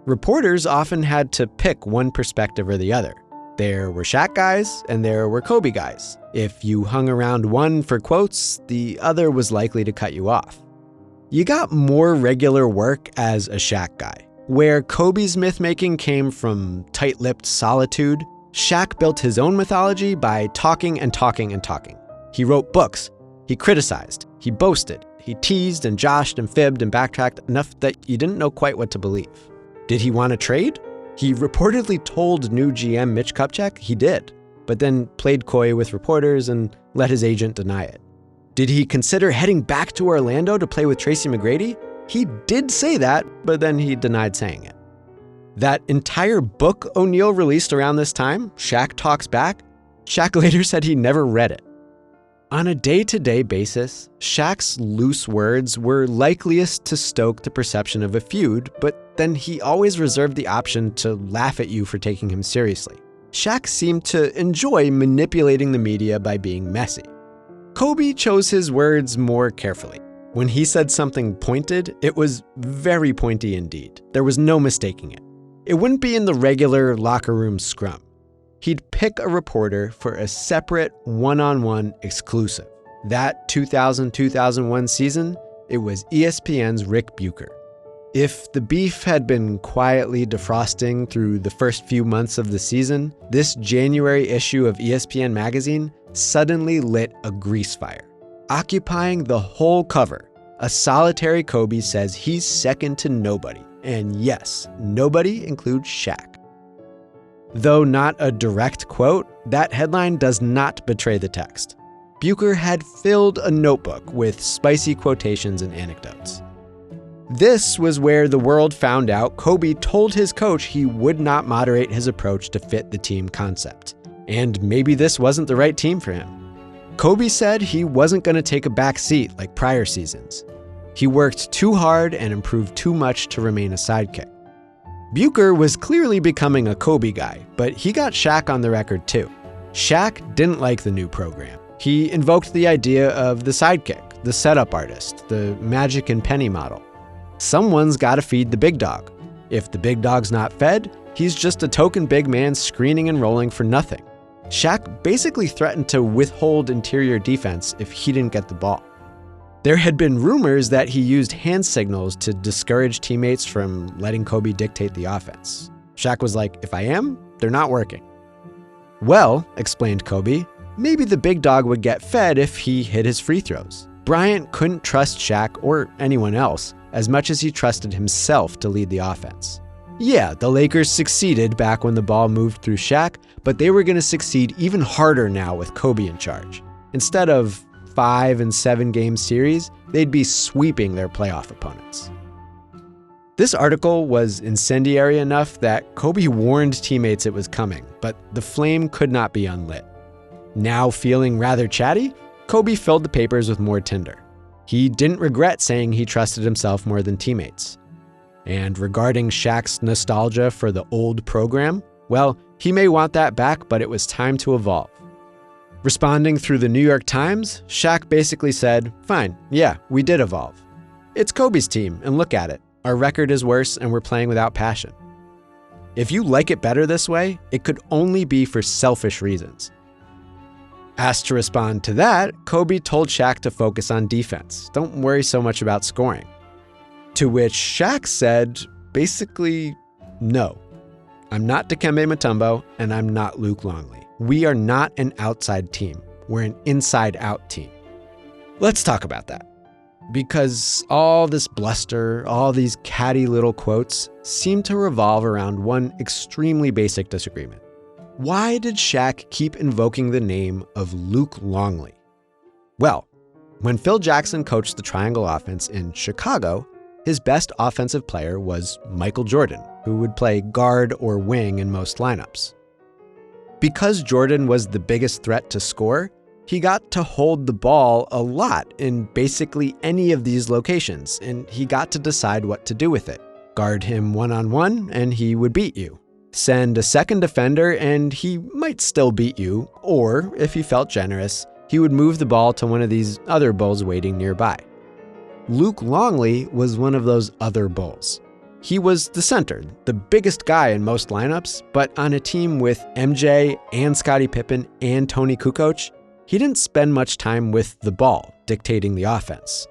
S1: Reporters often had to pick one perspective or the other. There were Shaq guys and there were Kobe guys. If you hung around one for quotes, the other was likely to cut you off. You got more regular work as a Shaq guy. Where Kobe's myth-making came from tight-lipped solitude, Shaq built his own mythology by talking and talking and talking. He wrote books, he criticized, he boasted, he teased and joshed and fibbed and backtracked enough that you didn't know quite what to believe. Did he want to trade? He reportedly told new GM Mitch Kupchak he did, but then played coy with reporters and let his agent deny it. Did he consider heading back to Orlando to play with Tracy McGrady? He did say that, but then he denied saying it. That entire book O'Neal released around this time, Shaq Talks Back, Shaq later said he never read it. On a day-to-day basis, Shaq's loose words were likeliest to stoke the perception of a feud, but then he always reserved the option to laugh at you for taking him seriously. Shaq seemed to enjoy manipulating the media by being messy. Kobe chose his words more carefully. When he said something pointed, it was very pointy indeed. There was no mistaking it. It wouldn't be in the regular locker room scrum. He'd pick a reporter for a separate one-on-one exclusive. That 2000-2001 season, it was ESPN's Rick Bucher. If the beef had been quietly defrosting through the first few months of the season, this January issue of ESPN magazine suddenly lit a grease fire. Occupying the whole cover, a solitary Kobe says he's second to nobody. And yes, nobody includes Shaq. Though not a direct quote, that headline does not betray the text. Bucher had filled a notebook with spicy quotations and anecdotes. This was where the world found out Kobe told his coach he would not moderate his approach to fit the team concept. And maybe this wasn't the right team for him. Kobe said he wasn't going to take a back seat like prior seasons. He worked too hard and improved too much to remain a sidekick. Bucher was clearly becoming a Kobe guy, but he got Shaq on the record too. Shaq didn't like the new program. He invoked the idea of the sidekick, the setup artist, the Magic and Penny model. Someone's got to feed the big dog. If the big dog's not fed, he's just a token big man screening and rolling for nothing. Shaq basically threatened to withhold interior defense if he didn't get the ball. There had been rumors that he used hand signals to discourage teammates from letting Kobe dictate the offense. Shaq was like, if I am, they're not working. Well, explained Kobe, maybe the big dog would get fed if he hit his free throws. Bryant couldn't trust Shaq or anyone else as much as he trusted himself to lead the offense. Yeah, the Lakers succeeded back when the ball moved through Shaq, but they were going to succeed even harder now with Kobe in charge. Instead of 5 and 7 game series, they'd be sweeping their playoff opponents. This article was incendiary enough that Kobe warned teammates it was coming, but the flame could not be unlit. Now feeling rather chatty, Kobe filled the papers with more tinder. He didn't regret saying he trusted himself more than teammates. And regarding Shaq's nostalgia for the old program, well, he may want that back, but it was time to evolve. Responding through the New York Times, Shaq basically said, fine, yeah, we did evolve. It's Kobe's team, and look at it. Our record is worse, and we're playing without passion. If you like it better this way, it could only be for selfish reasons. Asked to respond to that, Kobe told Shaq to focus on defense. Don't worry so much about scoring. To which Shaq said, basically, no. I'm not Dikembe Mutombo, and I'm not Luke Longley. We are not an outside team. We're an inside-out team. Let's talk about that. Because all this bluster, all these catty little quotes seem to revolve around one extremely basic disagreement. Why did Shaq keep invoking the name of Luke Longley? Well, when Phil Jackson coached the triangle offense in Chicago, his best offensive player was Michael Jordan, who would play guard or wing in most lineups. Because Jordan was the biggest threat to score, he got to hold the ball a lot in basically any of these locations, and he got to decide what to do with it. Guard him one-on-one, and he would beat you. Send a second defender, and he might still beat you, or, if he felt generous, he would move the ball to one of these other bulls waiting nearby. Luke Longley was one of those other bulls. He was the center, the biggest guy in most lineups, but on a team with MJ and Scottie Pippen and Tony Kukoc, he didn't spend much time with the ball, dictating the offense.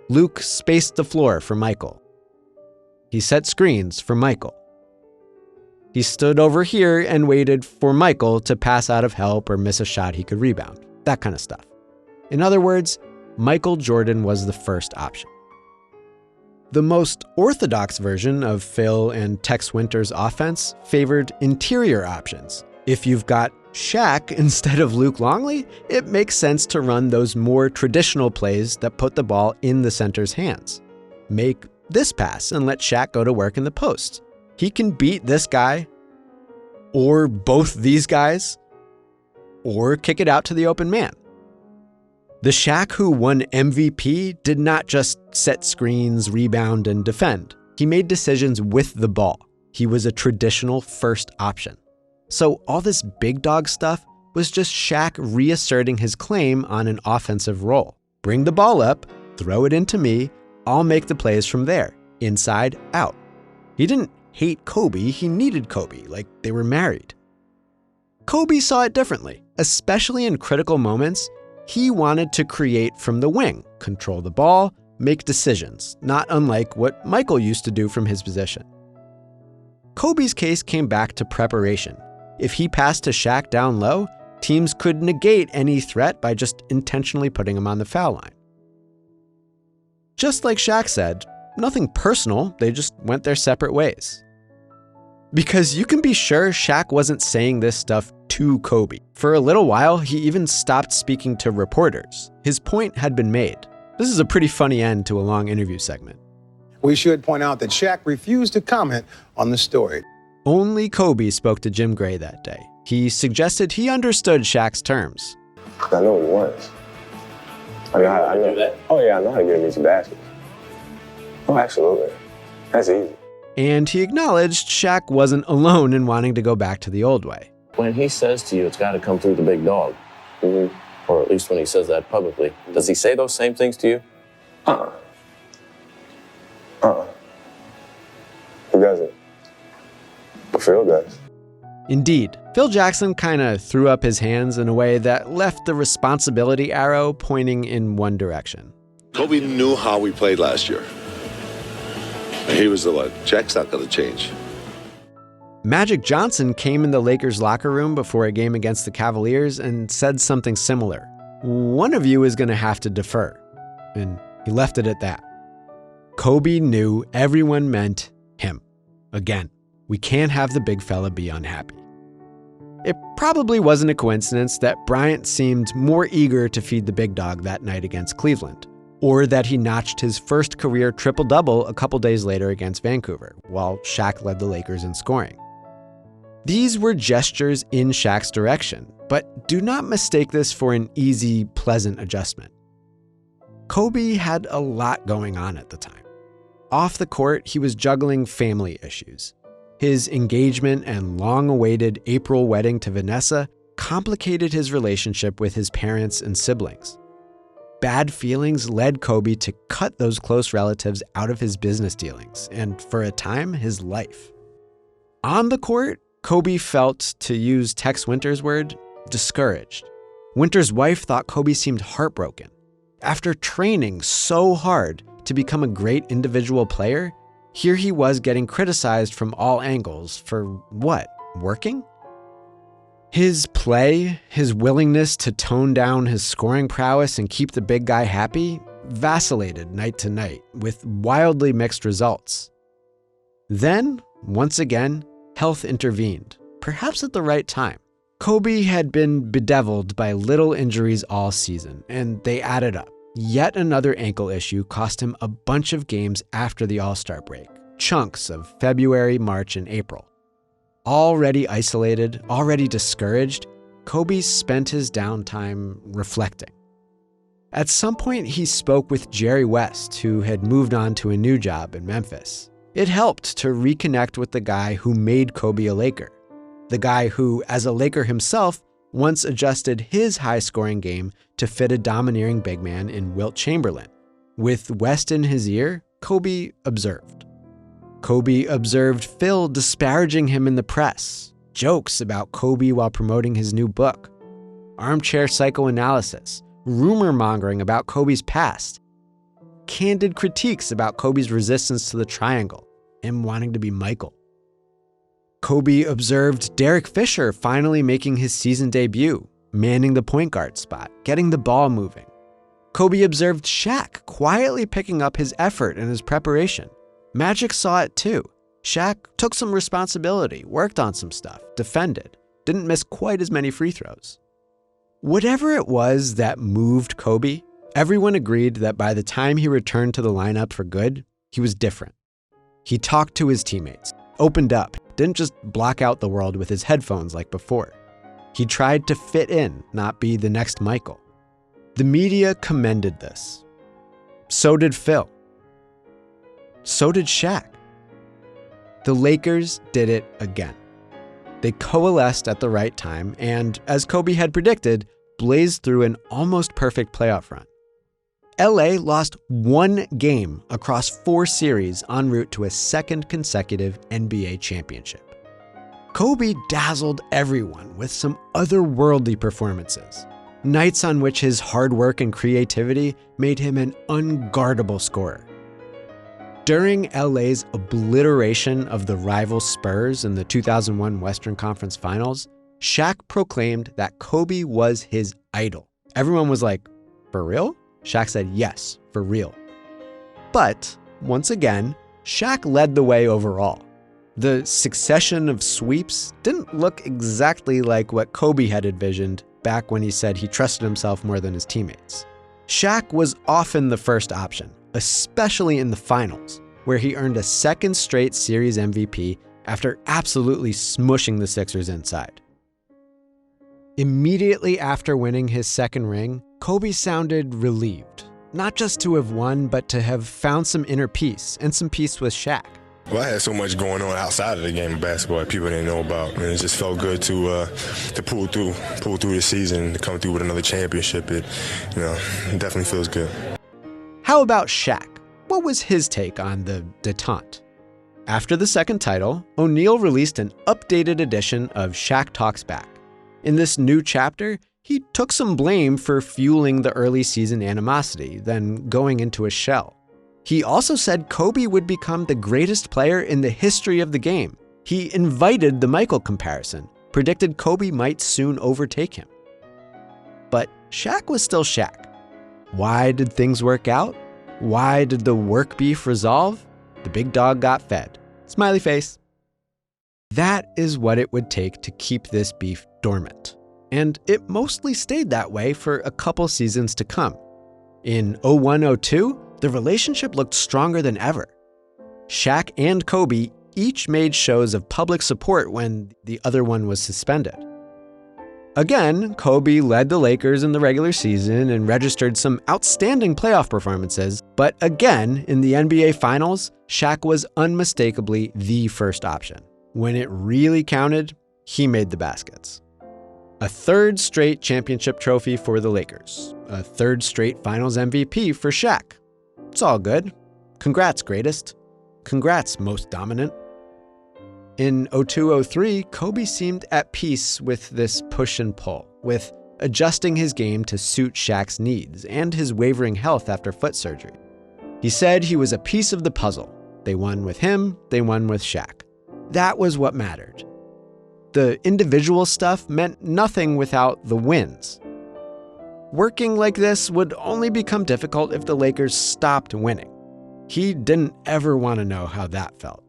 S1: Luke spaced the floor for Michael. He set screens for Michael. He stood over here and waited for Michael to pass out of help or miss a shot he could rebound, that kind of stuff. In other words, Michael Jordan was the first option. The most orthodox version of Phil and Tex Winter's offense favored interior options. If you've got Shaq instead of Luke Longley, it makes sense to run those more traditional plays that put the ball in the center's hands. Make this pass and let Shaq go to work in the post. He can beat this guy, or both these guys, or kick it out to the open man. The Shaq who won MVP did not just set screens, rebound, and defend. He made decisions with the ball. He was a traditional first option. So all this big dog stuff was just Shaq reasserting his claim on an offensive role. Bring the ball up, throw it into me, I'll make the plays from there, inside, out. He didn't hate Kobe, he needed Kobe, like they were married. Kobe saw it differently, especially in critical moments. He wanted to create from the wing, control the ball, make decisions, not unlike what Michael used to do from his position. Kobe's case came back to preparation. If he passed to Shaq down low, teams could negate any threat by just intentionally putting him on the foul line. Just like Shaq said, nothing personal, they just went their separate ways. Because you can be sure Shaq wasn't saying this stuff to Kobe. For a little while, he even stopped speaking to reporters. His point had been made. This is a pretty funny end to a long interview segment.
S5: We should point out that Shaq refused to comment on the story.
S1: Only Kobe spoke to Jim Gray that day. He suggested he understood Shaq's terms.
S3: I know what he wants. I know that. Oh yeah, I know how to get him into baskets. Oh, absolutely. That's easy.
S1: And he acknowledged Shaq wasn't alone in wanting to go back to the old way.
S6: When he says to you, it's got to come through the big dog, or at least when he says that publicly, does he say those same things to you?
S3: He doesn't. But Phil does.
S1: Indeed, Phil Jackson kind of threw up his hands in a way that left the responsibility arrow pointing in one direction.
S7: Kobe knew how we played last year. And he was the one. Shaq's not going to change.
S1: Magic Johnson came in the Lakers locker room before a game against the Cavaliers and said something similar. One of you is going to have to defer. And he left it at that. Kobe knew everyone meant him. Again, we can't have the big fella be unhappy. It probably wasn't a coincidence that Bryant seemed more eager to feed the big dog that night against Cleveland, or that he notched his first career triple-double a couple days later against Vancouver, while Shaq led the Lakers in scoring. These were gestures in Shaq's direction, but do not mistake this for an easy, pleasant adjustment. Kobe had a lot going on at the time. Off the court, he was juggling family issues. His engagement and long-awaited April wedding to Vanessa complicated his relationship with his parents and siblings. Bad feelings led Kobe to cut those close relatives out of his business dealings and, for a time, his life. On the court, Kobe felt, to use Tex Winter's word, discouraged. Winter's wife thought Kobe seemed heartbroken. After training so hard to become a great individual player, here he was getting criticized from all angles for what? Working? His play, his willingness to tone down his scoring prowess and keep the big guy happy, vacillated night to night with wildly mixed results. Then, once again, health intervened, perhaps at the right time. Kobe had been bedeviled by little injuries all season, and they added up. Yet another ankle issue cost him a bunch of games after the All-Star break, chunks of February, March, and April. Already isolated, already discouraged, Kobe spent his downtime reflecting. At some point, he spoke with Jerry West, who had moved on to a new job in Memphis. It helped to reconnect with the guy who made Kobe a Laker, the guy who, as a Laker himself, once adjusted his high-scoring game to fit a domineering big man in Wilt Chamberlain. With West in his ear, Kobe observed. Kobe observed Phil disparaging him in the press, jokes about Kobe while promoting his new book, armchair psychoanalysis, rumor mongering about Kobe's past, candid critiques about Kobe's resistance to the triangle, him wanting to be Michael. Kobe observed Derek Fisher finally making his season debut, manning the point guard spot, getting the ball moving. Kobe observed Shaq quietly picking up his effort and his preparation. Magic saw it too. Shaq took some responsibility, worked on some stuff, defended, didn't miss quite as many free throws. Whatever it was that moved Kobe, everyone agreed that by the time he returned to the lineup for good, he was different. He talked to his teammates, opened up, didn't just block out the world with his headphones like before. He tried to fit in, not be the next Michael. The media commended this. So did Phil. So did Shaq. The Lakers did it again. They coalesced at the right time and, as Kobe had predicted, blazed through an almost perfect playoff run. LA lost one game across 4 series en route to a second consecutive NBA championship. Kobe dazzled everyone with some otherworldly performances, nights on which his hard work and creativity made him an unguardable scorer. During LA's obliteration of the rival Spurs in the 2001 Western Conference Finals, Shaq proclaimed that Kobe was his idol. Everyone was like, "For real?" Shaq said, "Yes, for real." But, once again, Shaq led the way overall. The succession of sweeps didn't look exactly like what Kobe had envisioned back when he said he trusted himself more than his teammates. Shaq was often the first option, especially in the finals, where he earned a second straight series MVP after absolutely smushing the Sixers inside. Immediately after winning his second ring, Kobe sounded relieved, not just to have won, but to have found some inner peace and some peace with Shaq.
S8: Well, I had so much going on outside of the game of basketball that people didn't know about, and it just felt good to pull through the season, to come through with another championship. It definitely feels good.
S1: How about Shaq? What was his take on the detente? After the second title, O'Neal released an updated edition of Shaq Talks Back. In this new chapter, he took some blame for fueling the early season animosity, then going into a shell. He also said Kobe would become the greatest player in the history of the game. He invited the Michael comparison, predicted Kobe might soon overtake him. But Shaq was still Shaq. Why did things work out? Why did the work beef resolve? The big dog got fed. Smiley face. That is what it would take to keep this beef dormant. And it mostly stayed that way for a couple seasons to come. In 01-02, the relationship looked stronger than ever. Shaq and Kobe each made shows of public support when the other one was suspended. Again, Kobe led the Lakers in the regular season and registered some outstanding playoff performances, but again, in the NBA Finals, Shaq was unmistakably the first option. When it really counted, he made the baskets. A third straight championship trophy for the Lakers. A third straight Finals MVP for Shaq. It's all good. Congrats, greatest. Congrats, most dominant. In 02-03, Kobe seemed at peace with this push and pull, with adjusting his game to suit Shaq's needs and his wavering health after foot surgery. He said he was a piece of the puzzle. They won with him, they won with Shaq. That was what mattered. The individual stuff meant nothing without the wins. Working like this would only become difficult if the Lakers stopped winning. He didn't ever want to know how that felt.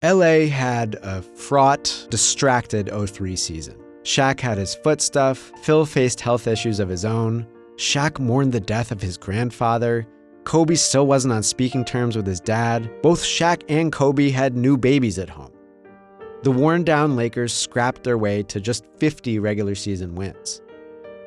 S1: LA had a fraught, distracted 03 season. Shaq had his foot stuff, Phil faced health issues of his own, Shaq mourned the death of his grandfather, Kobe still wasn't on speaking terms with his dad, both Shaq and Kobe had new babies at home. The worn-down Lakers scrapped their way to just 50 regular season wins.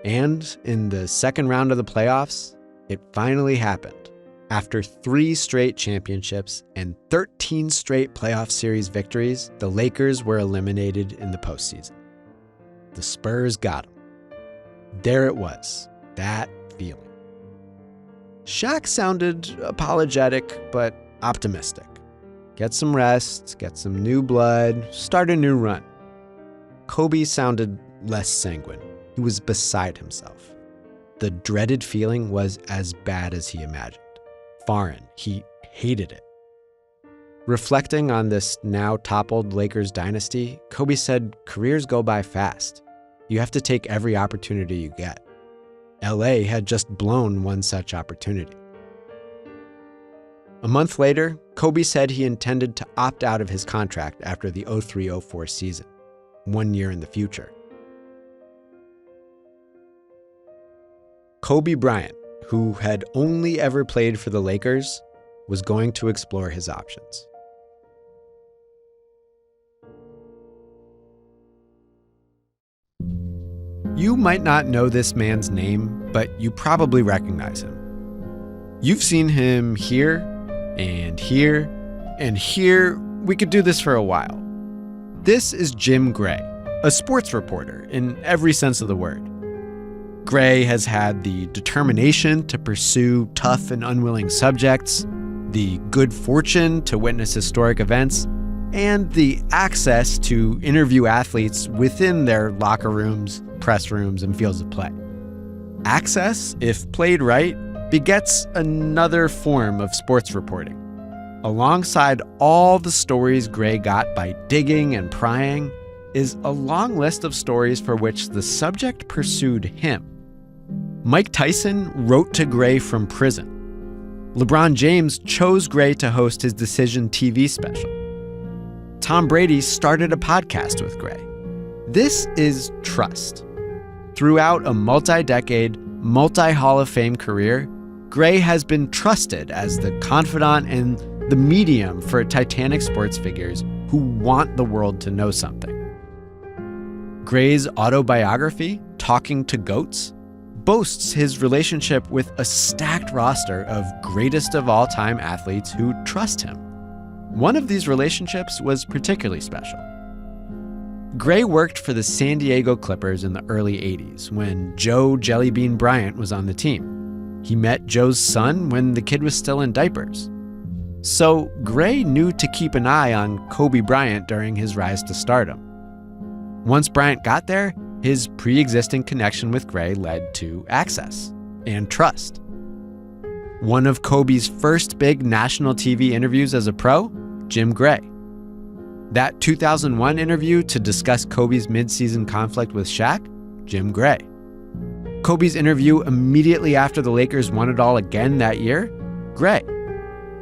S1: And in the second round of the playoffs, it finally happened. After 3 straight championships and 13 straight playoff series victories, the Lakers were eliminated in the postseason. The Spurs got them. There it was, that feeling. Shaq sounded apologetic, but optimistic. get some rest, get some new blood, start a new run. Kobe sounded less sanguine. He was beside himself. The dreaded feeling was as bad as he imagined. Foreign. He hated it. Reflecting on this now toppled Lakers dynasty, Kobe said careers go by fast. You have to take every opportunity you get. LA had just blown one such opportunity. A month later, Kobe said he intended to opt out of his contract after the 03-04 season, 1 year in the future. Kobe Bryant, who had only ever played for the Lakers, was going to explore his options. You might not know this man's name, but you probably recognize him. You've seen him here, and here, and here. We could do this for a while. This is Jim Gray, a sports reporter in every sense of the word. Gray has had the determination to pursue tough and unwilling subjects, the good fortune to witness historic events, and the access to interview athletes within their locker rooms, press rooms, and fields of play. Access, if played right, begets another form of sports reporting. Alongside all the stories Gray got by digging and prying is a long list of stories for which the subject pursued him. Mike Tyson wrote to Gray from prison. LeBron James chose Gray to host his Decision TV special. Tom Brady started a podcast with Gray. This is trust. Throughout a multi-decade, multi-Hall of Fame career, Gray has been trusted as the confidant and the medium for titanic sports figures who want the world to know something. Gray's autobiography, Talking to Goats, boasts his relationship with a stacked roster of greatest of all time athletes who trust him. One of these relationships was particularly special. Gray worked for the San Diego Clippers in the early 80s when Joe Jellybean Bryant was on the team. He met Joe's son when the kid was still in diapers. So Gray knew to keep an eye on Kobe Bryant during his rise to stardom. Once Bryant got there, his pre-existing connection with Gray led to access and trust. One of Kobe's first big national TV interviews as a pro, Jim Gray. That 2001 interview to discuss Kobe's mid-season conflict with Shaq, Jim Gray. Kobe's interview immediately after the Lakers won it all again that year, Gray.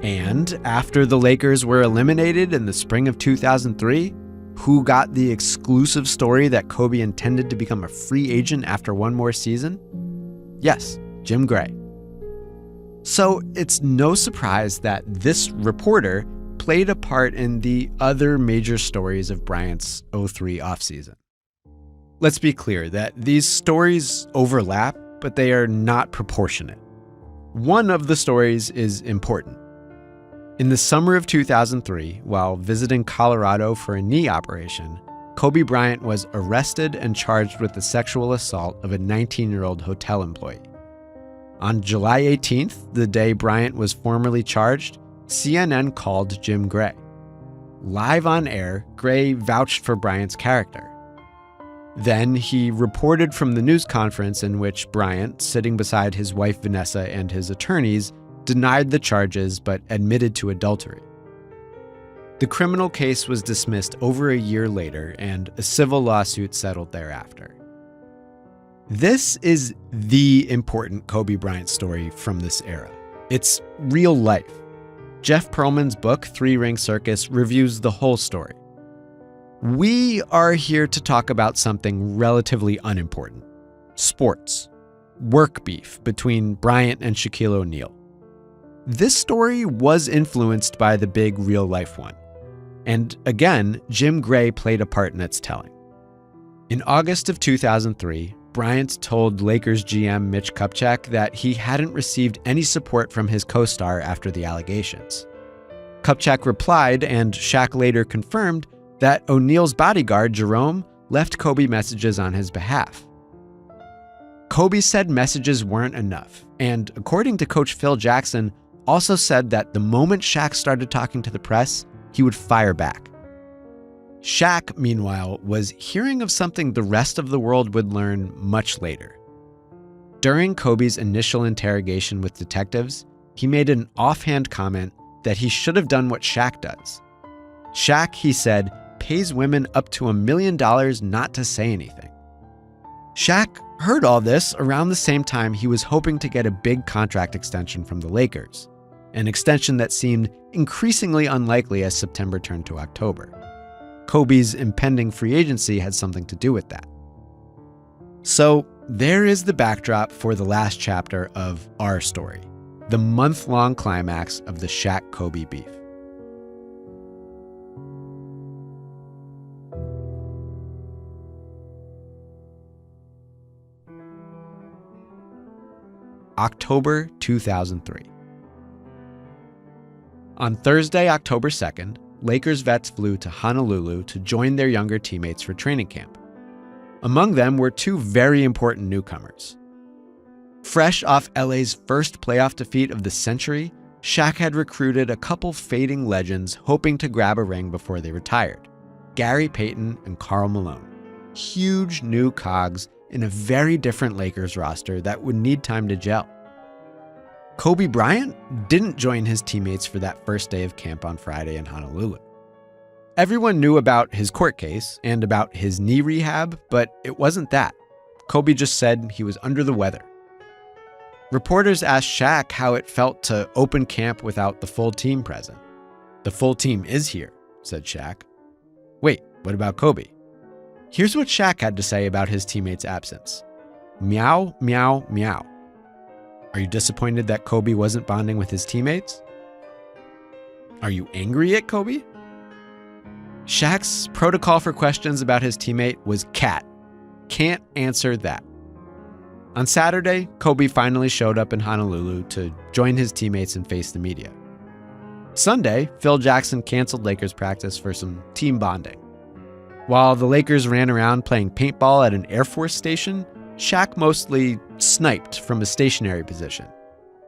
S1: And after the Lakers were eliminated in the spring of 2003, who got the exclusive story that Kobe intended to become a free agent after one more season? Yes, Jim Gray. So it's no surprise that this reporter played a part in the other major stories of Bryant's 03 offseason. Let's be clear that these stories overlap, but they are not proportionate. One of the stories is important. In the summer of 2003, while visiting Colorado for a knee operation, Kobe Bryant was arrested and charged with the sexual assault of a 19-year-old hotel employee. On July 18th, the day Bryant was formally charged, CNN called Jim Gray. Live on air, Gray vouched for Bryant's character. Then he reported from the news conference in which Bryant, sitting beside his wife Vanessa and his attorneys, denied the charges but admitted to adultery. The criminal case was dismissed over a year later, and a civil lawsuit settled thereafter. This is the important Kobe Bryant story from this era. It's real life. Jeff Pearlman's book, 3-Ring Circus, reviews the whole story. We are here to talk about something relatively unimportant: sports, work beef between Bryant and Shaquille O'Neal. This story was influenced by the big real-life one. And again, Jim Gray played a part in its telling. In August of 2003, Bryant told Lakers GM Mitch Kupchak that he hadn't received any support from his co-star after the allegations. Kupchak replied, and Shaq later confirmed, that O'Neal's bodyguard, Jerome, left Kobe messages on his behalf. Kobe said messages weren't enough, and according to coach Phil Jackson, also said that the moment Shaq started talking to the press, he would fire back. Shaq, meanwhile, was hearing of something the rest of the world would learn much later. During Kobe's initial interrogation with detectives, he made an offhand comment that he should have done what Shaq does. Shaq, he said, pays women up to $1 million not to say anything. Shaq heard all this around the same time he was hoping to get a big contract extension from the Lakers, an extension that seemed increasingly unlikely as September turned to October. Kobe's impending free agency had something to do with that. So there is the backdrop for the last chapter of our story, the month-long climax of the Shaq-Kobe beef. October 2003. On Thursday, October 2nd, Lakers vets flew to Honolulu to join their younger teammates for training camp. Among them were two very important newcomers. Fresh off LA's first playoff defeat of the century, Shaq had recruited a couple fading legends hoping to grab a ring before they retired: Gary Payton and Karl Malone. Huge new cogs in a very different Lakers roster that would need time to gel. Kobe Bryant didn't join his teammates for that first day of camp on Friday in Honolulu. Everyone knew about his court case and about his knee rehab, but it wasn't that. Kobe just said he was under the weather. Reporters asked Shaq how it felt to open camp without the full team present. "The full team is here," said Shaq. "Wait, what about Kobe?" Here's what Shaq had to say about his teammates' absence. Meow, meow, meow. Are you disappointed that Kobe wasn't bonding with his teammates? Are you angry at Kobe? Shaq's protocol for questions about his teammate was cat. Can't answer that. On Saturday, Kobe finally showed up in Honolulu to join his teammates and face the media. Sunday, Phil Jackson canceled Lakers practice for some team bonding. While the Lakers ran around playing paintball at an Air Force station, Shaq mostly sniped from a stationary position.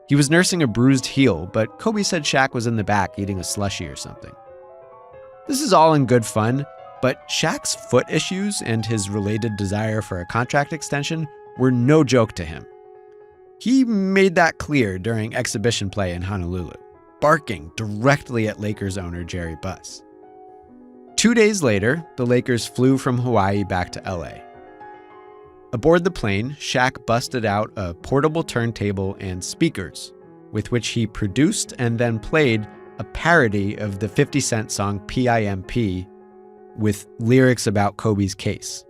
S1: He was nursing a bruised heel, but Kobe said Shaq was in the back eating a slushie or something. This is all in good fun, but Shaq's foot issues and his related desire for a contract extension were no joke to him. He made that clear during exhibition play in Honolulu, barking directly at Lakers owner Jerry Buss. 2 days later, the Lakers flew from Hawaii back to LA. Aboard the plane, Shaq busted out a portable turntable and speakers, with which he produced and then played a parody of the 50 Cent song PIMP with lyrics about Kobe's case.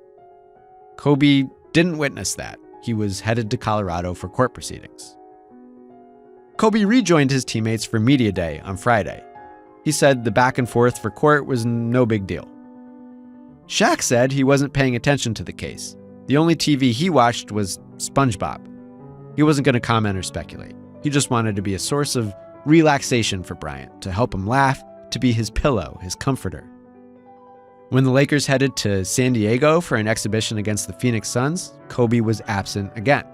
S1: Kobe didn't witness that. He was headed to Colorado for court proceedings. Kobe rejoined his teammates for Media Day on Friday. He said the back and forth for court was no big deal. Shaq said he wasn't paying attention to the case. The only TV he watched was SpongeBob. He wasn't going to comment or speculate. He just wanted to be a source of relaxation for Bryant, to help him laugh, to be his pillow, his comforter. When the Lakers headed to San Diego for an exhibition against the Phoenix Suns, Kobe was absent again.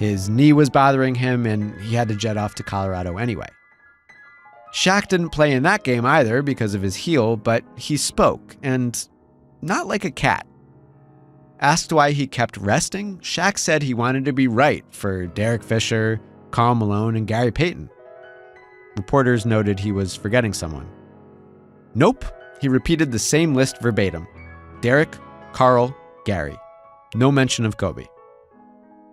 S1: His knee was bothering him, and he had to jet off to Colorado anyway. Shaq didn't play in that game either because of his heel, but he spoke, and not like a cat. Asked why he kept resting, Shaq said he wanted to be right for Derek Fisher, Karl Malone, and Gary Payton. Reporters noted he was forgetting someone. Nope, he repeated the same list verbatim. Derek, Karl, Gary. No mention of Kobe.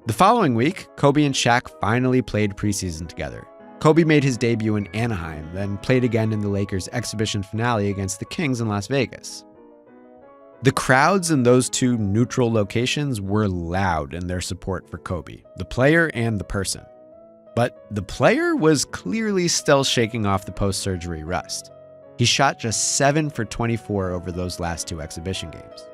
S1: The following week, Kobe and Shaq finally played preseason together. Kobe made his debut in Anaheim, then played again in the Lakers' exhibition finale against the Kings in Las Vegas. The crowds in those two neutral locations were loud in their support for Kobe, the player and the person. But the player was clearly still shaking off the post-surgery rust. He shot just 7 for 24 over those last two exhibition games.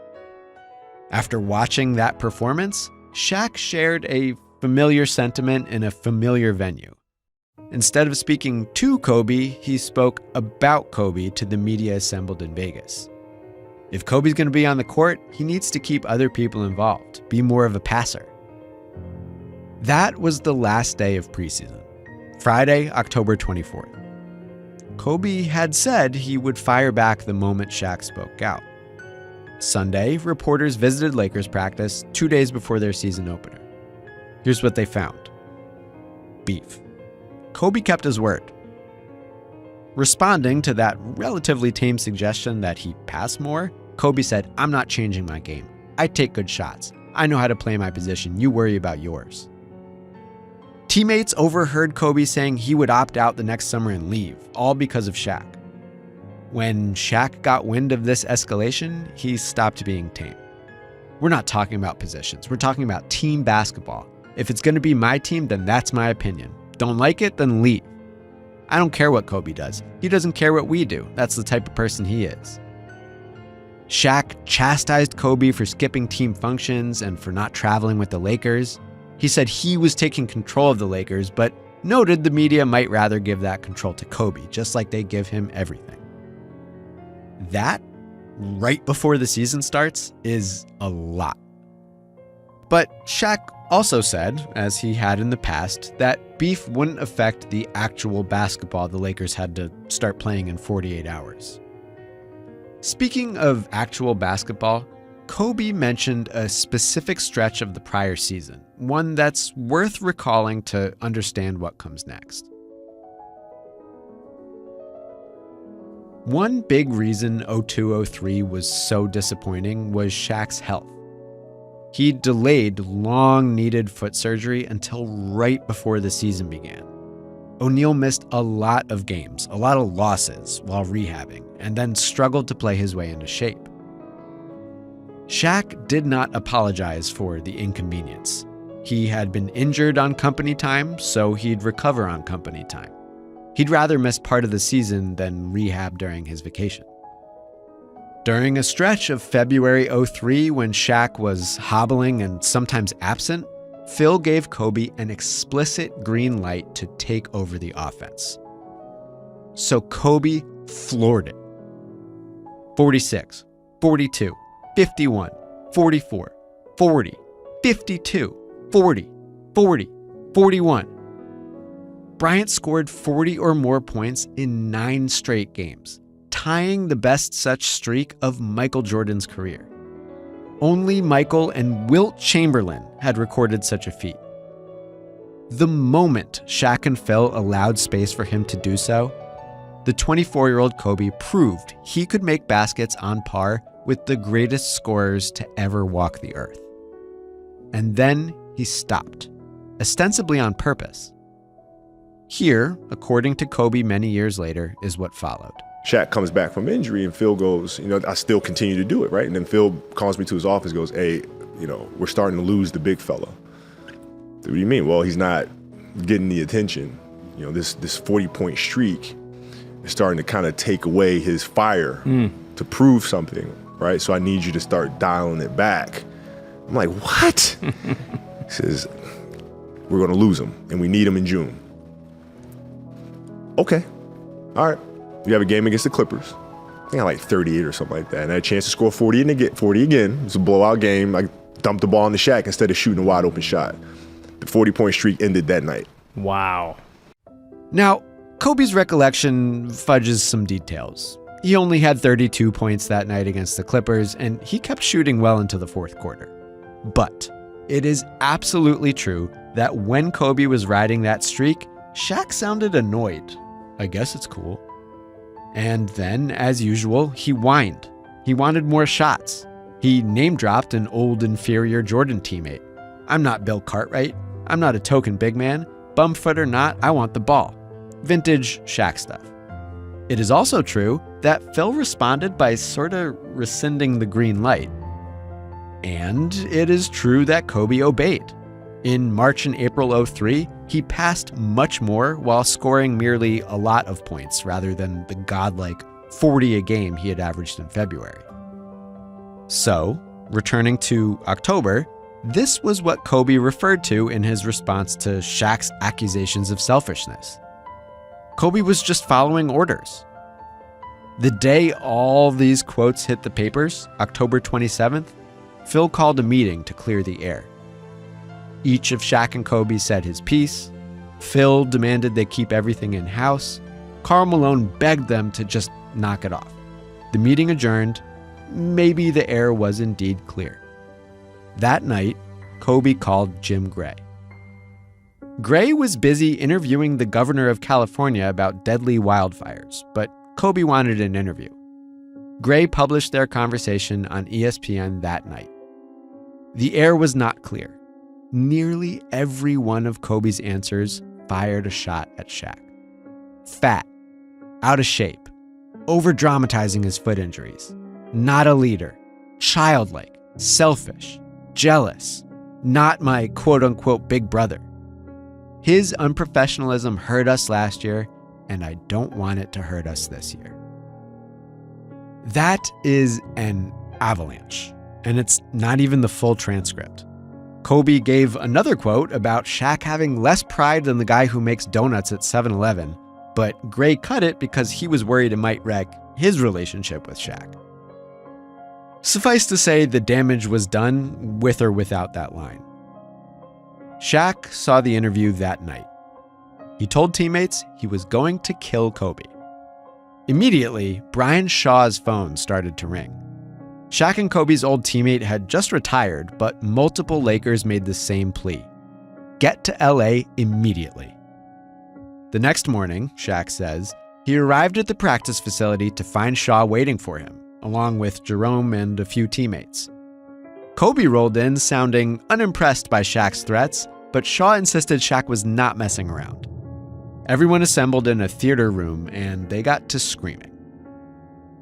S1: After watching that performance, Shaq shared a familiar sentiment in a familiar venue. Instead of speaking to Kobe, he spoke about Kobe to the media assembled in Vegas. If Kobe's going to be on the court, he needs to keep other people involved, be more of a passer. That was the last day of preseason, Friday, October 24th. Kobe had said he would fire back the moment Shaq spoke out. Sunday, reporters visited Lakers practice 2 days before their season opener. Here's what they found. Beef. Kobe kept his word. Responding to that relatively tame suggestion that he pass more, Kobe said, "I'm not changing my game. I take good shots. I know how to play my position. You worry about yours." Teammates overheard Kobe saying he would opt out the next summer and leave, all because of Shaq. When Shaq got wind of this escalation, he stopped being tame. We're not talking about positions. We're talking about team basketball. If it's going to be my team, then that's my opinion. Don't like it, then leave. I don't care what Kobe does. He doesn't care what we do. That's the type of person he is. Shaq chastised Kobe for skipping team functions and for not traveling with the Lakers. He said he was taking control of the Lakers, but noted the media might rather give that control to Kobe, just like they give him everything. That, right before the season starts, is a lot. But Shaq also said, as he had in the past, that beef wouldn't affect the actual basketball the Lakers had to start playing in 48 hours. Speaking of actual basketball, Kobe mentioned a specific stretch of the prior season, one that's worth recalling to understand what comes next. One big reason 02-03 was so disappointing was Shaq's health. He delayed long-needed foot surgery until right before the season began. O'Neal missed a lot of games, a lot of losses while rehabbing, and then struggled to play his way into shape. Shaq did not apologize for the inconvenience. He had been injured on company time, so he'd recover on company time. He'd rather miss part of the season than rehab during his vacation. During a stretch of February 03, when Shaq was hobbling and sometimes absent, Phil gave Kobe an explicit green light to take over the offense. So Kobe floored it. 46, 42, 51, 44, 40, 52, 40, 40, 41. Bryant scored 40 or more points in 9 straight games, tying the best such streak of Michael Jordan's career. Only Michael and Wilt Chamberlain had recorded such a feat. The moment Shaq and Phil allowed space for him to do so, the 24-year-old Kobe proved he could make baskets on par with the greatest scorers to ever walk the earth. And then he stopped, ostensibly on purpose. Here, according to Kobe many years later, is what followed.
S3: Shaq comes back from injury and Phil goes, I still continue to do it, right? And then Phil calls me to his office, goes, hey, we're starting to lose the big fella. What do you mean? Well, he's not getting the attention. This 40-point streak is starting to kind of take away his fire to prove something, right? So I need you to start dialing it back. I'm like, what? He says, we're going to lose him and we need him in June. Okay, all right. We have a game against the Clippers. I think I like 38 or something like that. And I had a chance to score 40 and 40 again. It was a blowout game. I dumped the ball in the Shaq instead of shooting a wide open shot. The 40-point streak ended that night.
S9: Wow.
S1: Now, Kobe's recollection fudges some details. He only had 32 points that night against the Clippers, and he kept shooting well into the fourth quarter. But it is absolutely true that when Kobe was riding that streak, Shaq sounded annoyed. I guess it's cool. And then, as usual, he whined. He wanted more shots. He name-dropped an old, inferior Jordan teammate. I'm not Bill Cartwright. I'm not a token big man. Bumfoot or not, I want the ball. Vintage Shaq stuff. It is also true that Phil responded by sort of rescinding the green light. And it is true that Kobe obeyed. In March and April 03, he passed much more while scoring merely a lot of points rather than the godlike 40 a game he had averaged in February. So, returning to October, this was what Kobe referred to in his response to Shaq's accusations of selfishness. Kobe was just following orders. The day all these quotes hit the papers, October 27th, Phil called a meeting to clear the air. Each of Shaq and Kobe said his piece. Phil demanded they keep everything in-house. Karl Malone begged them to just knock it off. The meeting adjourned. Maybe the air was indeed clear. That night, Kobe called Jim Gray. Gray was busy interviewing the governor of California about deadly wildfires, but Kobe wanted an interview. Gray published their conversation on ESPN that night. The air was not clear. Nearly every one of Kobe's answers fired a shot at Shaq. Fat, out of shape, over-dramatizing his foot injuries, not a leader, childlike, selfish, jealous, not my quote-unquote big brother. His unprofessionalism hurt us last year, and I don't want it to hurt us this year. That is an avalanche, and it's not even the full transcript. Kobe gave another quote about Shaq having less pride than the guy who makes donuts at 7-Eleven, but Gray cut it because he was worried it might wreck his relationship with Shaq. Suffice to say, the damage was done with or without that line. Shaq saw the interview that night. He told teammates he was going to kill Kobe. Immediately, Brian Shaw's phone started to ring. Shaq and Kobe's old teammate had just retired, but multiple Lakers made the same plea. Get to LA immediately. The next morning, Shaq says, he arrived at the practice facility to find Shaw waiting for him, along with Jerome and a few teammates. Kobe rolled in sounding unimpressed by Shaq's threats, but Shaw insisted Shaq was not messing around. Everyone assembled in a theater room and they got to screaming.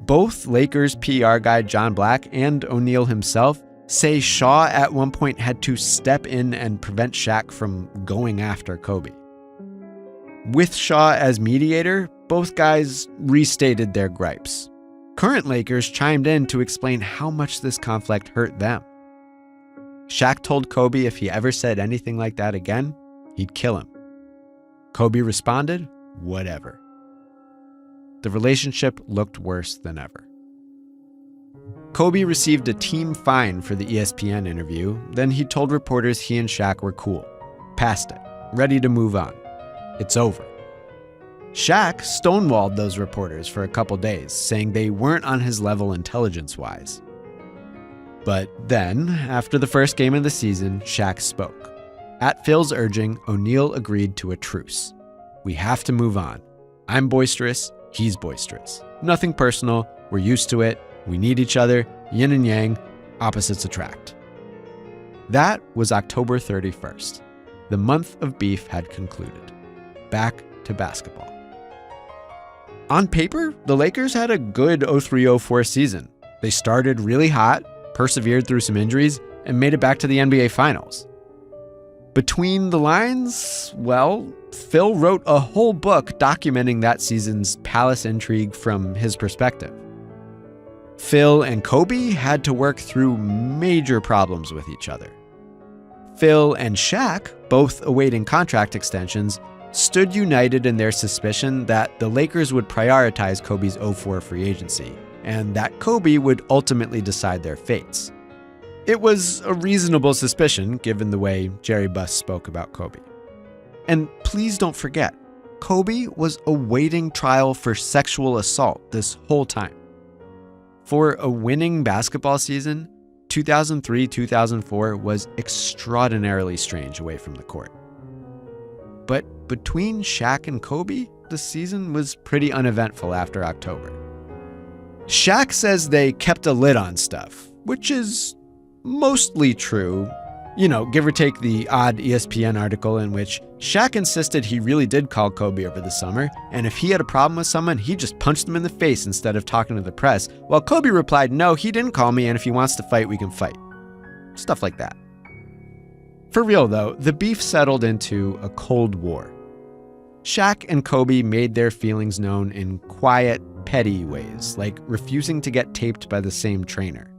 S1: Both Lakers PR guy John Black and O'Neal himself say Shaw at one point had to step in and prevent Shaq from going after Kobe. With Shaw as mediator, both guys restated their gripes. Current Lakers chimed in to explain how much this conflict hurt them. Shaq told Kobe if he ever said anything like that again, he'd kill him. Kobe responded, whatever. The relationship looked worse than ever. Kobe received a team fine for the ESPN interview, then he told reporters he and Shaq were cool, past it, ready to move on. It's over. Shaq stonewalled those reporters for a couple days, saying they weren't on his level intelligence-wise. But then, after the first game of the season, Shaq spoke. At Phil's urging, O'Neal agreed to a truce. We have to move on. I'm boisterous, he's boisterous. Nothing personal, we're used to it, we need each other, yin and yang, opposites attract. That was October 31st. The month of beef had concluded. Back to basketball. On paper, the Lakers had a good 03-04 season. They started really hot, persevered through some injuries, and made it back to the NBA Finals. Between the lines, well, Phil wrote a whole book documenting that season's palace intrigue from his perspective. Phil and Kobe had to work through major problems with each other. Phil and Shaq, both awaiting contract extensions, stood united in their suspicion that the Lakers would prioritize Kobe's 04 free agency, and that Kobe would ultimately decide their fates. It was a reasonable suspicion, given the way Jerry Buss spoke about Kobe. And please don't forget, Kobe was awaiting trial for sexual assault this whole time. For a winning basketball season, 2003-2004 was extraordinarily strange away from the court. But between Shaq and Kobe, the season was pretty uneventful after October. Shaq says they kept a lid on stuff, which is mostly true. You know, give or take the odd ESPN article in which Shaq insisted he really did call Kobe over the summer, and if he had a problem with someone, he just punched them in the face instead of talking to the press, while Kobe replied, no, he didn't call me, and if he wants to fight, we can fight. Stuff like that. For real, though, the beef settled into a Cold War. Shaq and Kobe made their feelings known in quiet, petty ways, like refusing to get taped by the same trainer.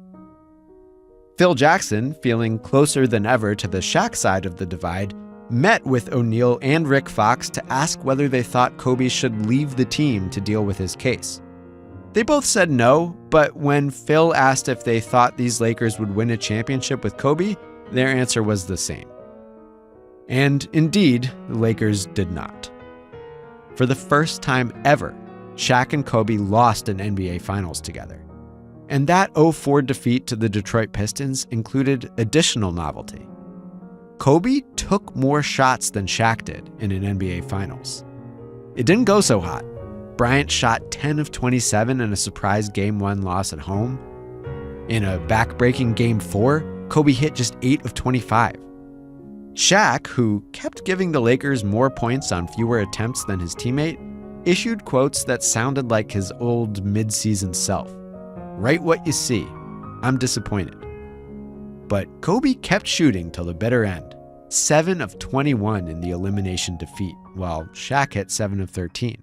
S1: Phil Jackson, feeling closer than ever to the Shaq side of the divide, met with O'Neal and Rick Fox to ask whether they thought Kobe should leave the team to deal with his case. They both said no, but when Phil asked if they thought these Lakers would win a championship with Kobe, their answer was the same. And indeed, the Lakers did not. For the first time ever, Shaq and Kobe lost an NBA Finals together. And that 0-4 defeat to the Detroit Pistons included additional novelty. Kobe took more shots than Shaq did in an NBA Finals. It didn't go so hot. Bryant shot 10 of 27 in a surprise Game 1 loss at home. In a back-breaking Game 4, Kobe hit just 8 of 25. Shaq, who kept giving the Lakers more points on fewer attempts than his teammate, issued quotes that sounded like his old mid-season self. "Write what you see. I'm disappointed." But Kobe kept shooting till the bitter end, 7 of 21 in the elimination defeat, while Shaq hit 7 of 13.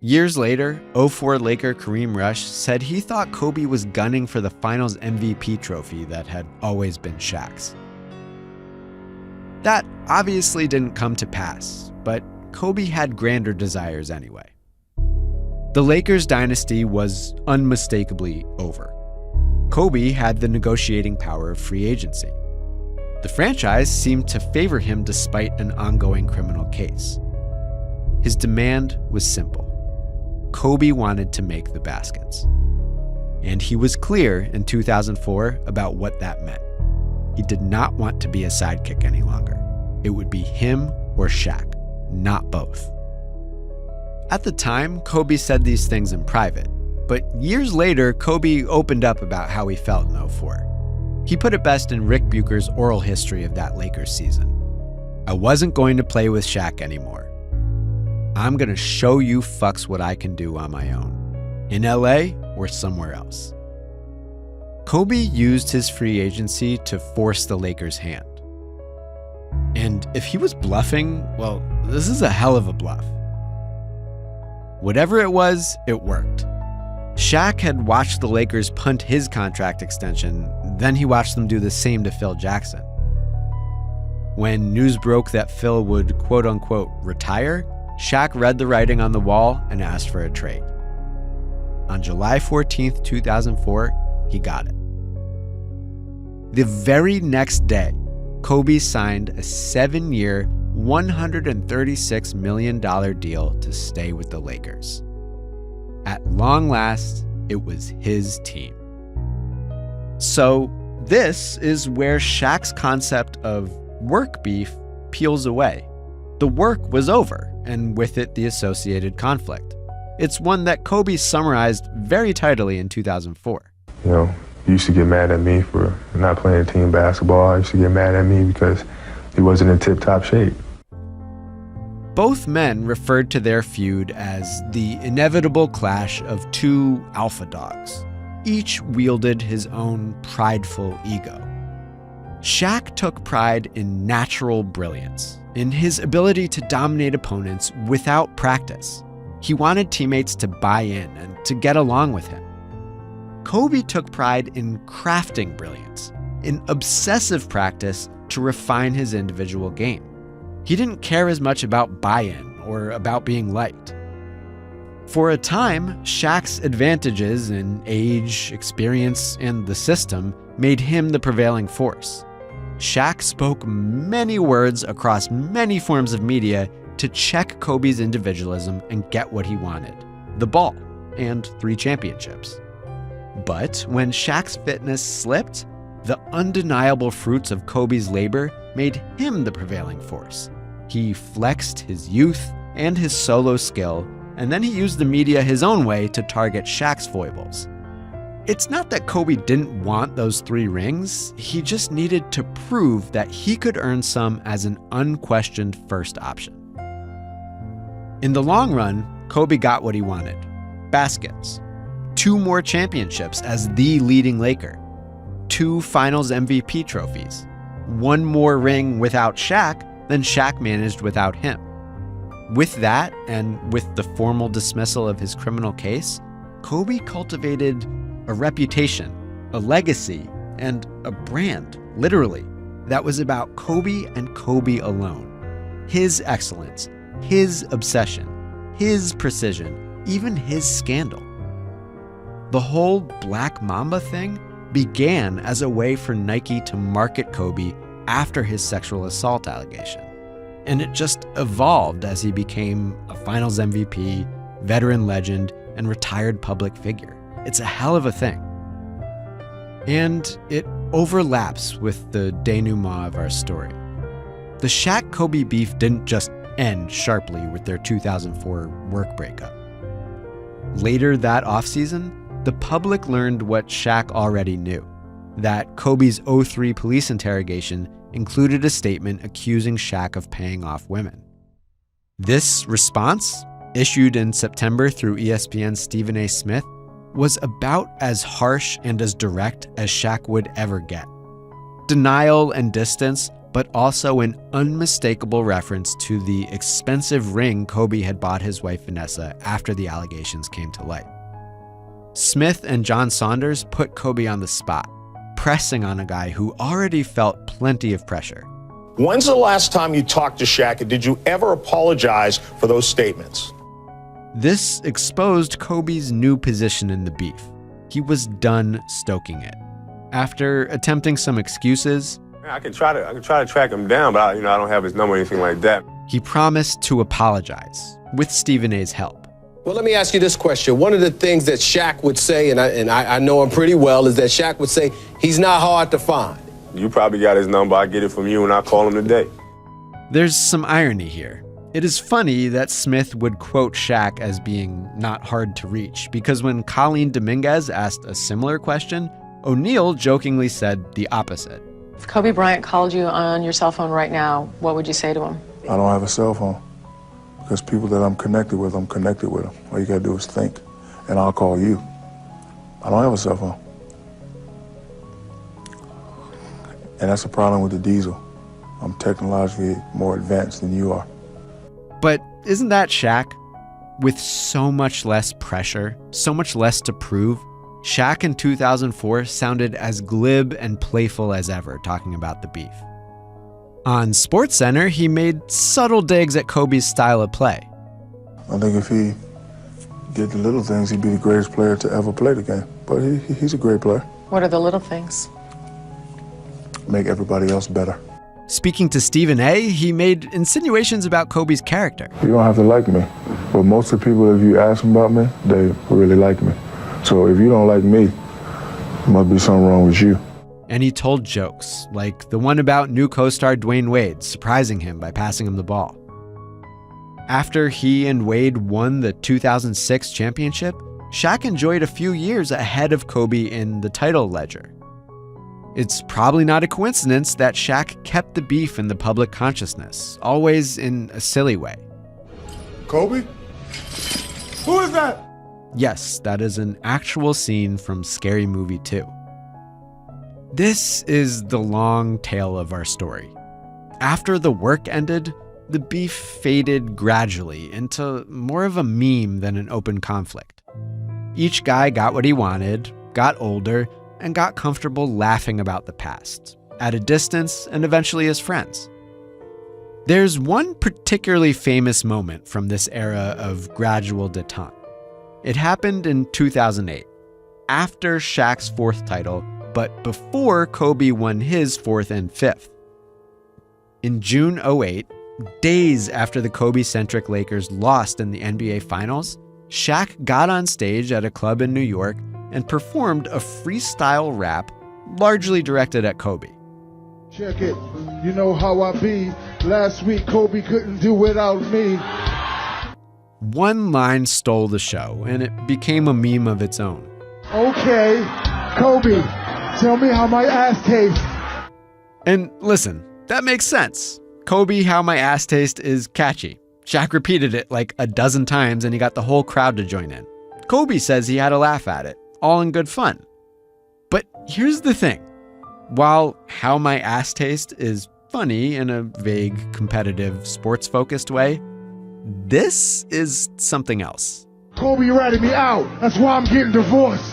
S1: Years later, 0-4 Laker Kareem Rush said he thought Kobe was gunning for the Finals MVP trophy that had always been Shaq's. That obviously didn't come to pass, but Kobe had grander desires anyway. The Lakers dynasty was unmistakably over. Kobe had the negotiating power of free agency. The franchise seemed to favor him despite an ongoing criminal case. His demand was simple. Kobe wanted to make the baskets. And he was clear in 2004 about what that meant. He did not want to be a sidekick any longer. It would be him or Shaq, not both. At the time, Kobe said these things in private, but years later, Kobe opened up about how he felt in 2004. He put it best in Rick Bucher's oral history of that Lakers season. "I wasn't going to play with Shaq anymore. I'm going to show you fucks what I can do on my own, in LA or somewhere else." Kobe used his free agency to force the Lakers' hand. And if he was bluffing, well, this is a hell of a bluff. Whatever it was, it worked. Shaq had watched the Lakers punt his contract extension, then he watched them do the same to Phil Jackson. When news broke that Phil would quote-unquote retire, Shaq read the writing on the wall and asked for a trade. On July 14th, 2004, he got it. The very next day, Kobe signed a 7-year, $136 million deal to stay with the Lakers. At long last, it was his team. So this is where Shaq's concept of work beef peels away. The work was over, and with it the associated conflict. It's one that Kobe summarized very tidily in 2004.
S3: You used to get mad at me for not playing team basketball. I used to get mad at me because he wasn't in tip-top shape.
S1: Both men referred to their feud as the inevitable clash of two alpha dogs. Each wielded his own prideful ego. Shaq took pride in natural brilliance, in his ability to dominate opponents without practice. He wanted teammates to buy in and to get along with him. Kobe took pride in crafting brilliance, in obsessive practice to refine his individual game. He didn't care as much about buy-in or about being liked. For a time, Shaq's advantages in age, experience, and the system made him the prevailing force. Shaq spoke many words across many forms of media to check Kobe's individualism and get what he wanted: the ball and 3 championships. But when Shaq's fitness slipped, the undeniable fruits of Kobe's labor made him the prevailing force. He flexed his youth and his solo skill, and then he used the media his own way to target Shaq's foibles. It's not that Kobe didn't want those 3 rings, he just needed to prove that he could earn some as an unquestioned first option. In the long run, Kobe got what he wanted: baskets, 2 more championships as the leading Laker, 2 Finals MVP trophies, 1 more ring without Shaq than Shaq managed without him. With that, and with the formal dismissal of his criminal case, Kobe cultivated a reputation, a legacy, and a brand, literally, that was about Kobe and Kobe alone. His excellence, his obsession, his precision, even his scandal. The whole Black Mamba thing began as a way for Nike to market Kobe after his sexual assault allegation. and it just evolved as he became a Finals MVP, veteran legend, and retired public figure. It's a hell of a thing. And it overlaps with the denouement of our story. The Shaq-Kobe beef didn't just end sharply with their 2004 work breakup. Later that offseason, the public learned what Shaq already knew, that Kobe's 2003 police interrogation included a statement accusing Shaq of paying off women. This response, issued in September through ESPN's Stephen A. Smith, was about as harsh and as direct as Shaq would ever get. Denial and distance, but also an unmistakable reference to the expensive ring Kobe had bought his wife Vanessa after the allegations came to light. Smith and John Saunders put Kobe on the spot, pressing on a guy who already felt plenty of pressure.
S9: When's the last time you talked to Shaq, and did you ever apologize for those statements?
S1: This exposed Kobe's new position in the beef. He was done stoking it. After attempting some excuses,
S3: I can try to track him down, but I don't have his number or anything like that.
S1: he promised to apologize with Stephen A's help.
S10: Well, let me ask you this question. One of the things that Shaq would say, and I know him pretty well, is that Shaq would say he's not hard to find.
S3: You probably got his number. I'll get it from you and I'll call him today.
S1: There's some irony here. It is funny that Smith would quote Shaq as being not hard to reach, because when Colleen Dominguez asked a similar question, O'Neal jokingly said the opposite.
S11: If Kobe Bryant called you on your cell phone right now, what would you say to him?
S2: I don't have a cell phone because people that I'm connected with them. All you gotta do is think, and I'll call you. I don't have a cell phone. And that's a problem with the diesel. I'm technologically more advanced than you are.
S1: But isn't that Shaq? With so much less pressure, so much less to prove, Shaq in 2004 sounded as glib and playful as ever talking about the beef. On SportsCenter, he made subtle digs at Kobe's style of play.
S2: I think if he did the little things, he'd be the greatest player to ever play the game. But he's a great player.
S11: What are the little things?
S2: Make everybody else better.
S1: Speaking to Stephen A., he made insinuations about Kobe's character.
S2: You don't have to like me, but most of the people, if you ask them about me, they really like me. So if you don't like me, there must be something wrong with you.
S1: And he told jokes, like the one about new co-star Dwayne Wade surprising him by passing him the ball. After he and Wade won the 2006 championship, Shaq enjoyed a few years ahead of Kobe in the title ledger. It's probably not a coincidence that Shaq kept the beef in the public consciousness, always in a silly way.
S2: Kobe? Who is that?
S1: Yes, that is an actual scene from Scary Movie 2. This is the long tale of our story. After the work ended, the beef faded gradually into more of a meme than an open conflict. Each guy got what he wanted, got older, and got comfortable laughing about the past, at a distance and eventually as friends. There's one particularly famous moment from this era of gradual détente. It happened in 2008, after Shaq's fourth title, but before Kobe won his fourth and fifth. In June 2008, days after the Kobe-centric Lakers lost in the NBA Finals, Shaq got on stage at a club in New York and performed a freestyle rap largely directed at Kobe.
S2: Check it. You know how I be. Last week, Kobe couldn't do without me.
S1: One line stole the show, and it became a meme of its own.
S2: Okay, Kobe, tell me how my ass tastes.
S1: And listen, that makes sense. Kobe, how my ass tastes is catchy. Shaq repeated it like a dozen times, and he got the whole crowd to join in. Kobe says he had a laugh at it, all in good fun. But here's the thing. While how my ass taste is funny in a vague, competitive, sports-focused way, this is something else.
S2: Kobe ratted me out. That's why I'm getting divorced.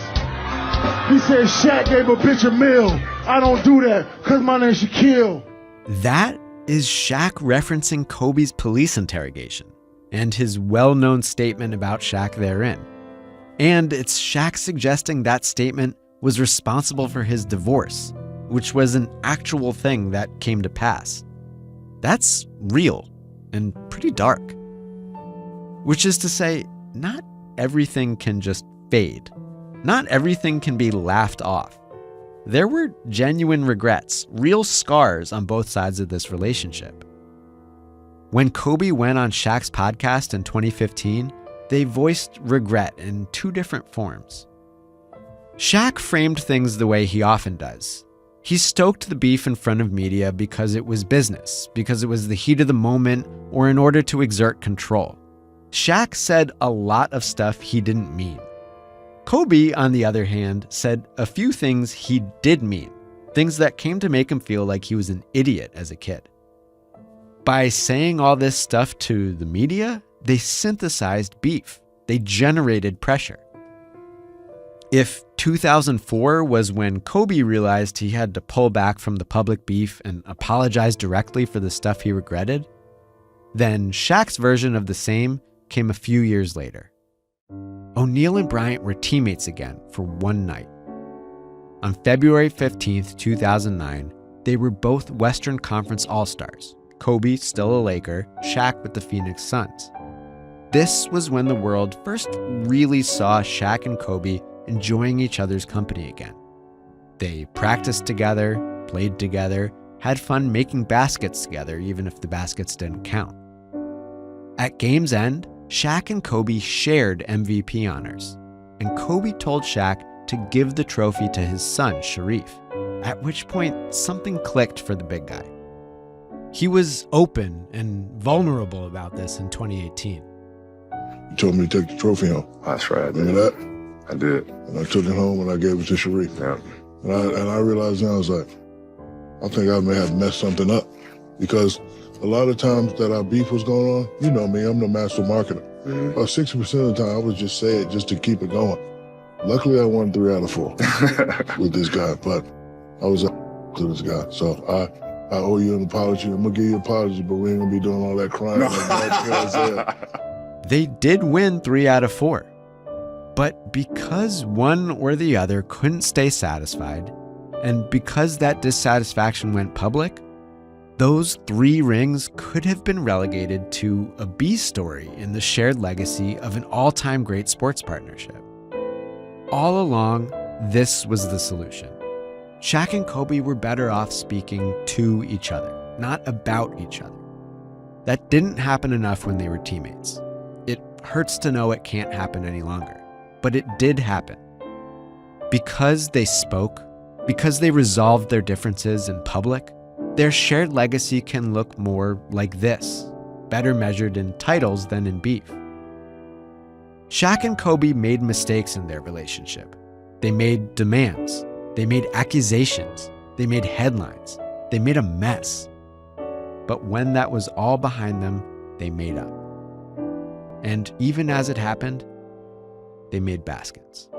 S2: He said Shaq gave a bitch a meal. I don't do that because my name's Shaquille.
S1: That is Shaq referencing Kobe's police interrogation and his well-known statement about Shaq therein. And it's Shaq suggesting that statement was responsible for his divorce, which was an actual thing that came to pass. That's real. and pretty dark. Which is to say, not everything can just fade. Not everything can be laughed off. There were genuine regrets, real scars on both sides of this relationship. When Kobe went on Shaq's podcast in 2015, they voiced regret in two different forms. Shaq framed things the way he often does. He stoked the beef in front of media because it was business, because it was the heat of the moment, or in order to exert control. Shaq said a lot of stuff he didn't mean. Kobe, on the other hand, said a few things he did mean, things that came to make him feel like he was an idiot as a kid. By saying all this stuff to the media, they synthesized beef. They generated pressure. If 2004 was when Kobe realized he had to pull back from the public beef and apologize directly for the stuff he regretted, then Shaq's version of the same came a few years later. O'Neal and Bryant were teammates again for one night. On February 15th, 2009, they were both Western Conference All-Stars, Kobe still a Laker, Shaq with the Phoenix Suns. This was when the world first really saw Shaq and Kobe enjoying each other's company again. They practiced together, played together, had fun making baskets together even if the baskets didn't count. At game's end, Shaq and Kobe shared MVP honors, and Kobe told Shaq to give the trophy to his son, Sharif, at which point something clicked for the big guy. He was open and vulnerable about this in 2018.
S2: You told me to take the trophy home.
S3: That's right.
S2: Remember that?
S3: I did.
S2: And I took it home and I gave it to Sharif.
S3: Yeah.
S2: And I realized now, I was like, I think I may have messed something up. Because a lot of times that our beef was going on, you know me, I'm the master marketer. Mm-hmm. About 60% of the time, I would just say it just to keep it going. Luckily, I won 3 out of 4 with this guy, but I was to this guy. So I owe you an apology. I'm going to give you an apology, but we ain't going to be doing all that crying.
S1: They did win 3 out of 4. But because one or the other couldn't stay satisfied, and because that dissatisfaction went public, those 3 rings could have been relegated to a B story in the shared legacy of an all-time great sports partnership. All along, this was the solution. Shaq and Kobe were better off speaking to each other, not about each other. That didn't happen enough when they were teammates. It hurts to know it can't happen any longer, but it did happen. Because they spoke, because they resolved their differences in public, their shared legacy can look more like this, better measured in titles than in beef. Shaq and Kobe made mistakes in their relationship. They made demands. They made accusations. They made headlines. They made a mess. But when that was all behind them, they made up. And even as it happened, they made baskets.